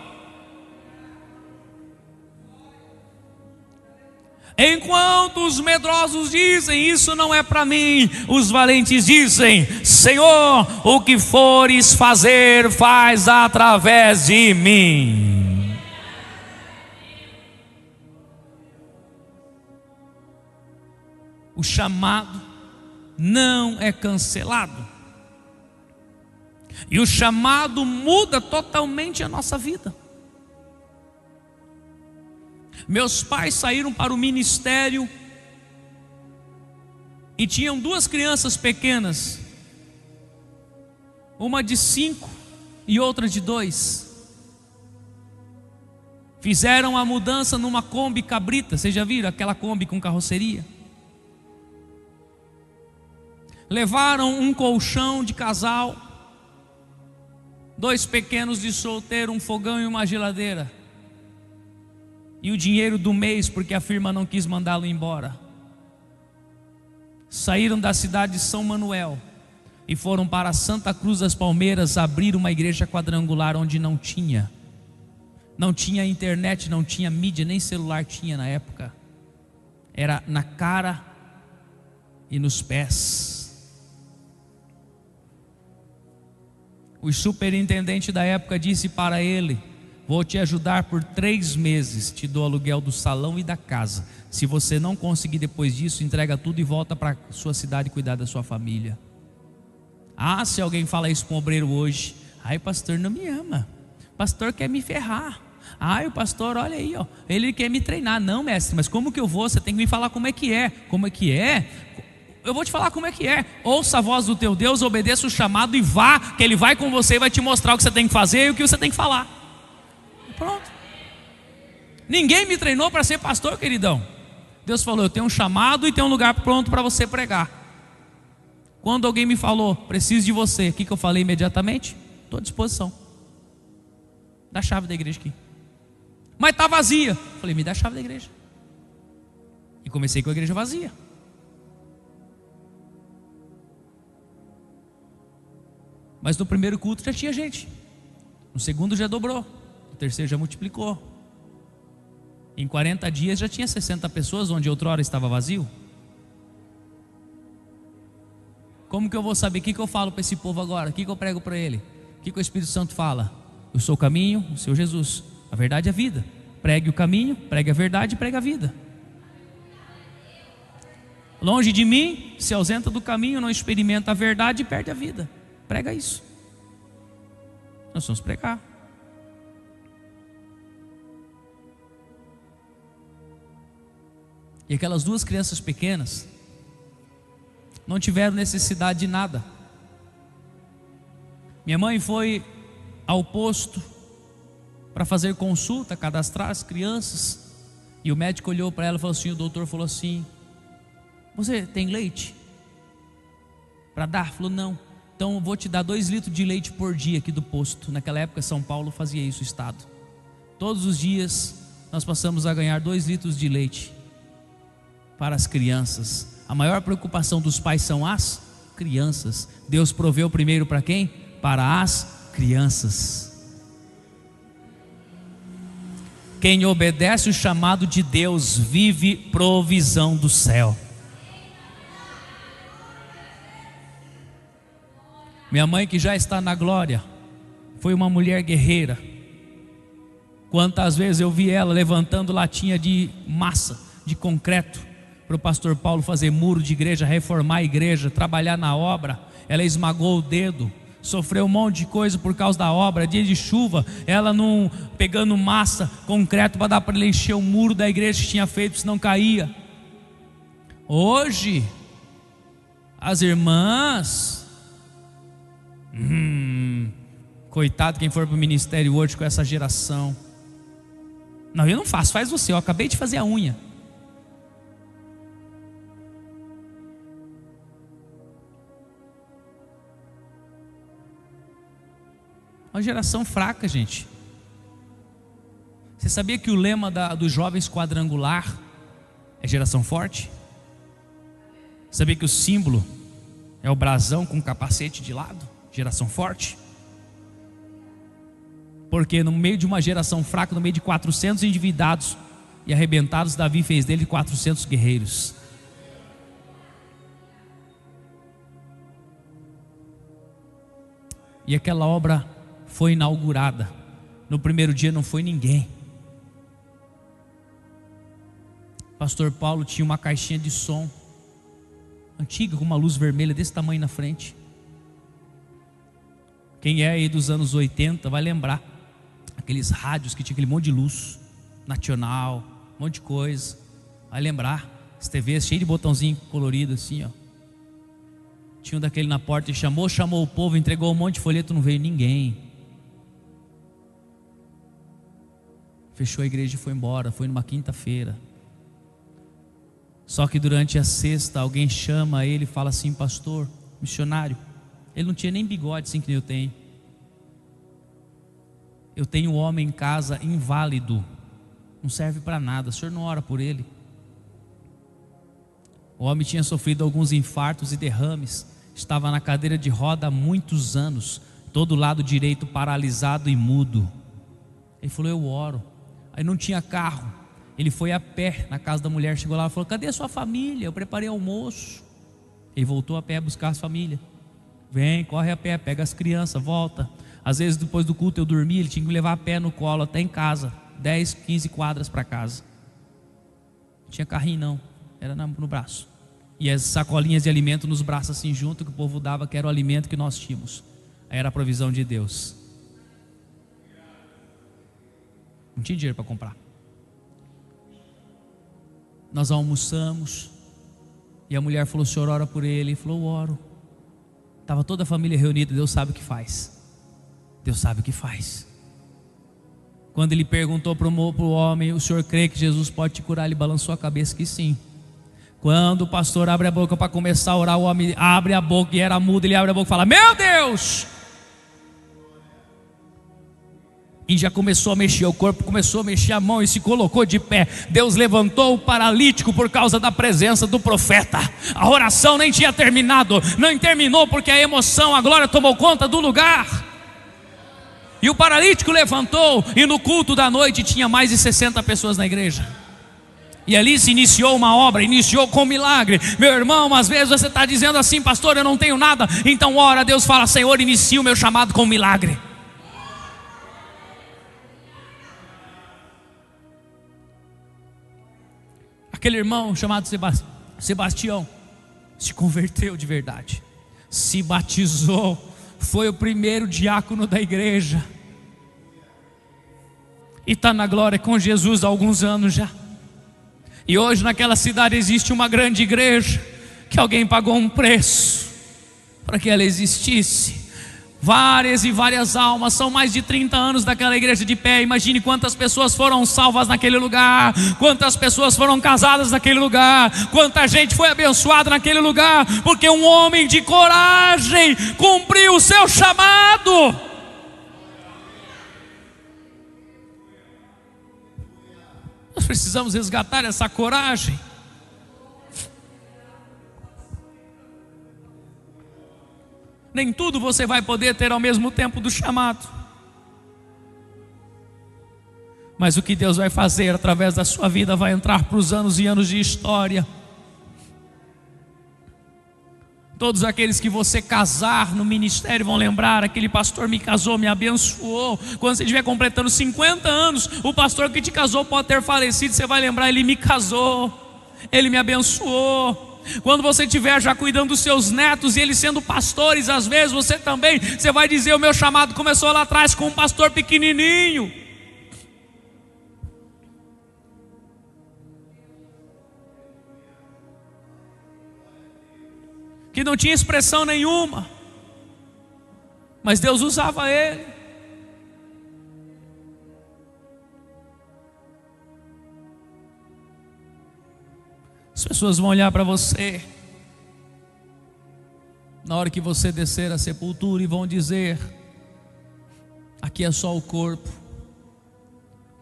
Enquanto os medrosos dizem: isso não é para mim, os valentes dizem: Senhor, o que fores fazer, faz através de mim. O chamado não é cancelado, e o chamado muda totalmente a nossa vida. Meus pais saíram para o ministério e tinham duas crianças pequenas, uma de 5 e outra de 2. Fizeram a mudança numa Kombi cabrita. Vocês já viram aquela Kombi com carroceria? Levaram um colchão de casal, 2 pequenos de solteiro, um fogão e uma geladeira, e o dinheiro do mês, porque a firma não quis mandá-lo embora. Saíram da cidade de São Manuel e foram para Santa Cruz das Palmeiras abrir uma igreja quadrangular, onde não tinha internet, não tinha mídia, nem celular tinha na época. Era na cara e nos pés. O superintendente da época disse para ele: vou te ajudar por 3 meses, te dou aluguel do salão e da casa. Se você não conseguir depois disso, entrega tudo e volta para a sua cidade cuidar da sua família. Ah, se alguém fala isso com um obreiro hoje: ai, pastor não me ama, pastor quer me ferrar. Ai, o pastor, olha aí, ó, ele quer me treinar. Não, mestre, mas como que eu vou? Você tem que me falar como é que é. Como é que é? Eu vou te falar como é que é. Ouça a voz do teu Deus, obedeça o chamado e vá, que Ele vai com você e vai te mostrar o que você tem que fazer e o que você tem que falar. Pronto. Ninguém me treinou para ser pastor, queridão. Deus falou: eu tenho um chamado e tenho um lugar pronto para você pregar. Quando alguém me falou: preciso de você, o que eu falei imediatamente? Estou à disposição. Dá a chave da igreja aqui. Mas está vazia. Falei: me dá a chave da igreja. E comecei com a igreja vazia. Mas no primeiro culto já tinha gente, no segundo já dobrou, o terceiro já multiplicou. Em 40 dias já tinha 60 pessoas, onde outrora estava vazio. Como que eu vou saber? O que eu falo para esse povo agora? O que eu prego para ele? O que o Espírito Santo fala? Eu sou o caminho, o Senhor Jesus, a verdade e a vida. Pregue o caminho, pregue a verdade e pregue a vida. Longe de mim, se ausenta do caminho, não experimenta a verdade e perde a vida. Prega isso. Nós vamos pregar. E aquelas 2 crianças pequenas não tiveram necessidade de nada. Minha mãe foi ao posto para fazer consulta, cadastrar as crianças, e o médico olhou para ela e falou assim, o doutor falou assim: você tem leite para dar? Falou, não. Então eu vou te dar 2 litros de leite por dia aqui do posto. Naquela época São Paulo fazia isso, o estado. Todos os dias nós passamos a ganhar 2 litros de leite para as crianças. A maior preocupação dos pais são as crianças. Deus proveu primeiro para quem? Para as crianças. Quem obedece o chamado de Deus vive provisão do céu. Minha mãe, que já está na glória, foi uma mulher guerreira. Quantas vezes eu vi ela levantando latinha de massa, de concreto, para o pastor Paulo fazer muro de igreja, reformar a igreja, trabalhar na obra. Ela esmagou o dedo, sofreu um monte de coisa por causa da obra. Dia de chuva, ela não pegando massa, concreto para dar para ele encher o muro da igreja que tinha feito, senão caía. Hoje, as irmãs, coitado quem for para o ministério hoje com essa geração. Não, eu não faço, faz você, eu acabei de fazer a unha. Uma geração fraca, gente. Você sabia que o lema dos jovens quadrangular é geração forte? Sabia que o símbolo é o brasão com capacete de lado? Geração forte. Porque no meio de uma geração fraca, no meio de 400 endividados e arrebentados, Davi fez dele 400 guerreiros. E aquela obra foi inaugurada. No primeiro dia não foi ninguém. Pastor Paulo tinha uma caixinha de som antiga, com uma luz vermelha desse tamanho na frente. Quem é aí dos anos 80 vai lembrar aqueles rádios que tinha aquele monte de luz, nacional, um monte de coisa. Vai lembrar, as TVs cheias de botãozinho colorido assim, ó. Tinha um daquele na porta e chamou o povo, entregou um monte de folheto, não veio ninguém. Fechou a igreja e foi embora, foi numa quinta-feira. Só que durante a sexta alguém chama ele e fala assim: pastor, missionário. Ele não tinha nem bigode assim que nem eu tenho. Eu tenho um homem em casa inválido, não serve para nada, o senhor não ora por ele? O homem tinha sofrido alguns infartos e derrames, estava na cadeira de roda há muitos anos, todo lado direito paralisado e mudo. Ele falou: eu oro. Aí não tinha carro, ele foi a pé na casa da mulher, chegou lá e falou: cadê a sua família? Eu preparei almoço. Ele voltou a pé buscar a família. Vem, corre a pé, pega as crianças, volta. Às vezes depois do culto eu dormia, ele tinha que me levar a pé no colo até em casa, 10, 15 quadras para casa. Não tinha carrinho não, era no braço. E as sacolinhas de alimento nos braços assim junto, que o povo dava, que era o alimento que nós tínhamos. Aí era a provisão de Deus. Não tinha dinheiro para comprar. Nós almoçamos e a mulher falou: o senhor ora por ele? Ele falou: eu oro. Estava toda a família reunida. Deus sabe o que faz. Deus sabe o que faz. Quando ele perguntou para o homem: o senhor crê que Jesus pode te curar? Ele balançou a cabeça que sim. Quando o pastor abre a boca para começar a orar, o homem abre a boca, e era mudo, ele abre a boca e fala: meu Deus! E já começou a mexer o corpo, começou a mexer a mão e se colocou de pé. Deus levantou o paralítico por causa da presença do profeta. A oração nem tinha terminado, não terminou porque a emoção, a glória tomou conta do lugar. E o paralítico levantou, e no culto da noite tinha mais de 60 pessoas na igreja. E ali se iniciou uma obra, iniciou com um milagre. Meu irmão, às vezes você está dizendo assim: pastor, eu não tenho nada. Então ora, Deus fala: Senhor, inicia o meu chamado com um milagre. Aquele irmão chamado Sebastião se converteu de verdade, se batizou, foi o primeiro diácono da igreja e está na glória com Jesus há alguns anos já. E hoje naquela cidade existe uma grande igreja que alguém pagou um preço para que ela existisse. Várias e várias almas, são mais de 30 anos daquela igreja de pé. Imagine quantas pessoas foram salvas naquele lugar, quantas pessoas foram casadas naquele lugar, quanta gente foi abençoada naquele lugar, porque um homem de coragem cumpriu o seu chamado. Nós precisamos resgatar essa coragem. Nem tudo você vai poder ter ao mesmo tempo do chamado, mas o que Deus vai fazer através da sua vida vai entrar para os anos e anos de história. Todos aqueles que você casar no ministério vão lembrar: aquele pastor me casou, me abençoou. Quando você estiver completando 50 anos, o pastor que te casou pode ter falecido, você vai lembrar: ele me casou, ele me abençoou. Quando você estiver já cuidando dos seus netos e eles sendo pastores, às vezes você também, você vai dizer: o meu chamado começou lá atrás com um pastor pequenininho, que não tinha expressão nenhuma, mas Deus usava ele. As pessoas vão olhar para você na hora que você descer a sepultura e vão dizer: aqui é só o corpo,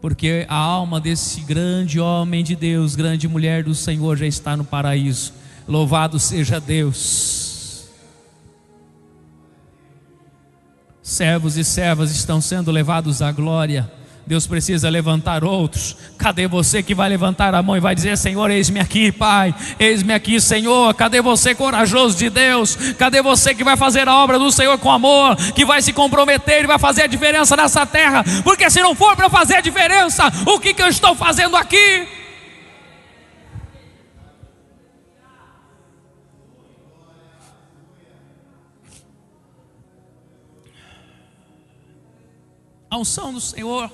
porque a alma desse grande homem de Deus, grande mulher do Senhor, já está no paraíso. Louvado seja Deus. Servos e servas estão sendo levados à glória. Deus precisa levantar outros. Cadê você que vai levantar a mão e vai dizer: Senhor, eis-me aqui, Pai, eis-me aqui, Senhor? Cadê você, corajoso de Deus? Cadê você que vai fazer a obra do Senhor com amor, que vai se comprometer e vai fazer a diferença nessa terra? Porque se não for para fazer a diferença, o que eu estou fazendo aqui? A unção do Senhor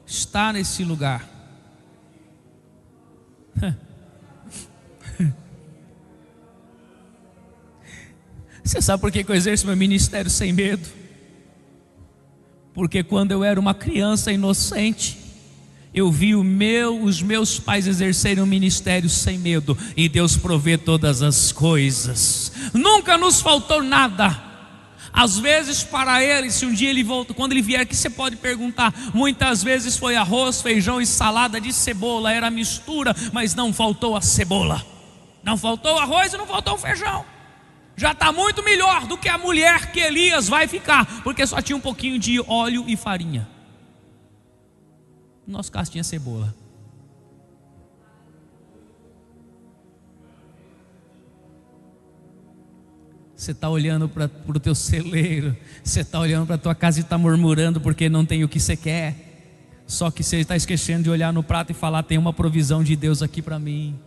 está nesse lugar. Você sabe por que eu exerço meu ministério sem medo? Porque quando eu era uma criança inocente, eu vi os meus pais exercerem um ministério sem medo, e Deus provê todas as coisas. Nunca nos faltou nada. Às vezes para ele, se um dia ele volta, quando ele vier aqui, você pode perguntar. Muitas vezes foi arroz, feijão e salada de cebola, era mistura, mas não faltou a cebola, não faltou o arroz e não faltou o feijão. Já está muito melhor do que a mulher que Elias vai ficar, porque só tinha um pouquinho de óleo e farinha. No nosso caso tinha cebola. Você está olhando para o teu celeiro, você está olhando para a tua casa e está murmurando porque não tem o que você quer. Só que você está esquecendo de olhar no prato e falar: tem uma provisão de Deus aqui para mim.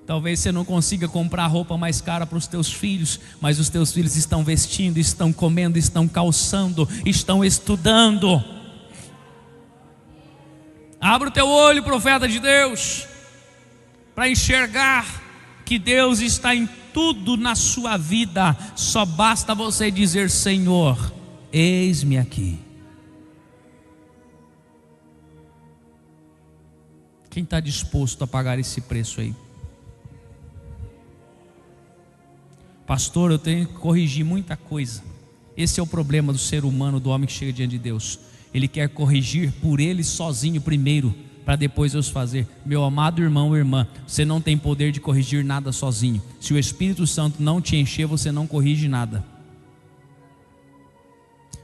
Talvez você não consiga comprar roupa mais cara para os teus filhos, mas os teus filhos estão vestindo, estão comendo, estão calçando, estão estudando. Abra o teu olho, profeta de Deus, para enxergar que Deus está em tudo na sua vida. Só basta você dizer: Senhor, eis-me aqui. Quem está disposto a pagar esse preço aí? Pastor, eu tenho que corrigir muita coisa. Esse é o problema do ser humano, do homem que chega diante de Deus. Ele quer corrigir por ele sozinho primeiro, para depois Deus fazer. Meu amado irmão ou irmã, você não tem poder de corrigir nada sozinho. Se o Espírito Santo não te encher, você não corrige nada.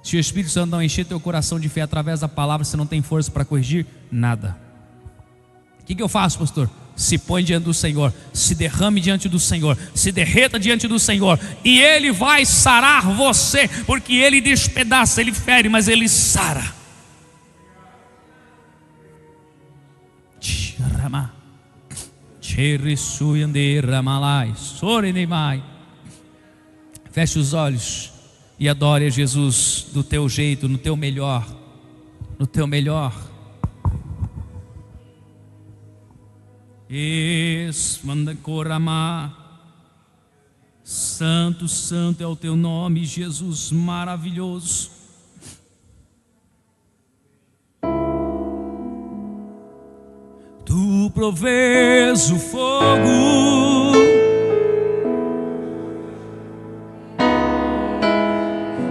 Se o Espírito Santo não encher teu coração de fé através da palavra, você não tem força para corrigir nada. O que eu faço, pastor? Se põe diante do Senhor, se derrame diante do Senhor, se derreta diante do Senhor, e Ele vai sarar você, porque Ele despedaça, Ele fere, mas Ele sara. Feche os olhos e adore a Jesus do teu jeito, no teu melhor, no teu melhor. Esmandacorama. Santo, santo é o teu nome, Jesus maravilhoso. Tu provês o fogo,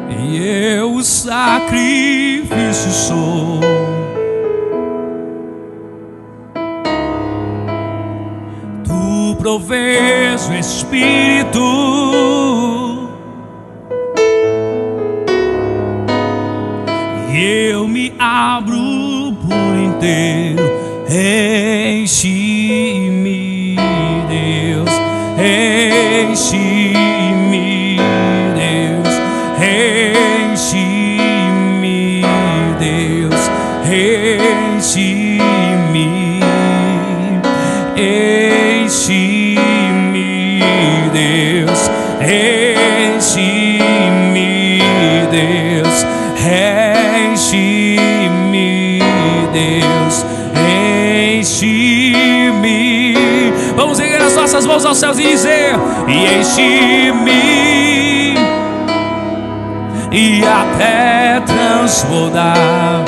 e eu o sacrifício sou. Tu provês o Espírito, e eu me abro por inteiro. Enche-me, Deus, enche-me, Deus, enche-me, Deus, enche-me, enche-me, Deus, enche-me, Deus, enche-me, Deus, enche-me. Vamos erguer as nossas mãos aos céus e dizer: e enche-me, e até transbordar.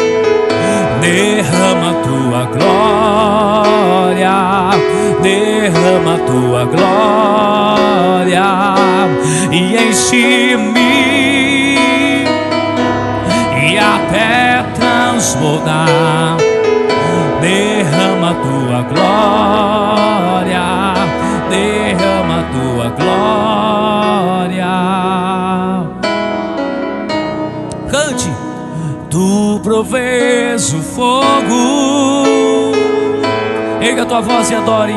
Derrama tua glória, derrama tua glória, e enche-me, e até transbordar. Derrama tua glória, derrama tua glória. Cante. Tu provês o fogo. Erga a tua voz e adore.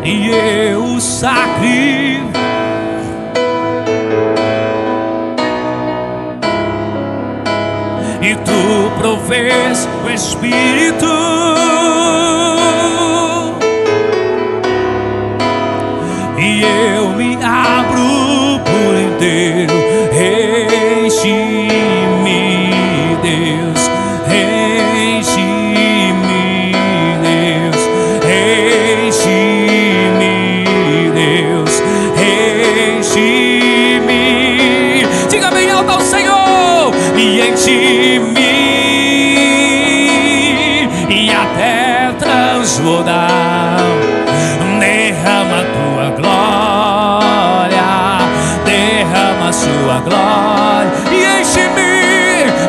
E eu o sacrifício. E tu provês o Espírito, e eu me abro por inteiro. Enche-me, Deus, enche-me, Deus, enche-me, Deus, enche-me. Diga bem alto ao Senhor: e enche-me, e até transbordar. Derrama tua glória, derrama sua glória,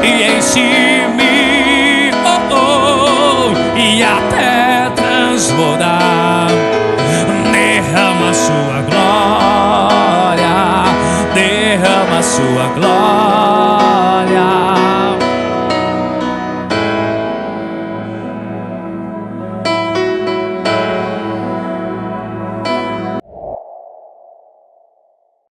e enche-me, oh, oh, e até transbordar. Derrama sua glória, derrama sua glória.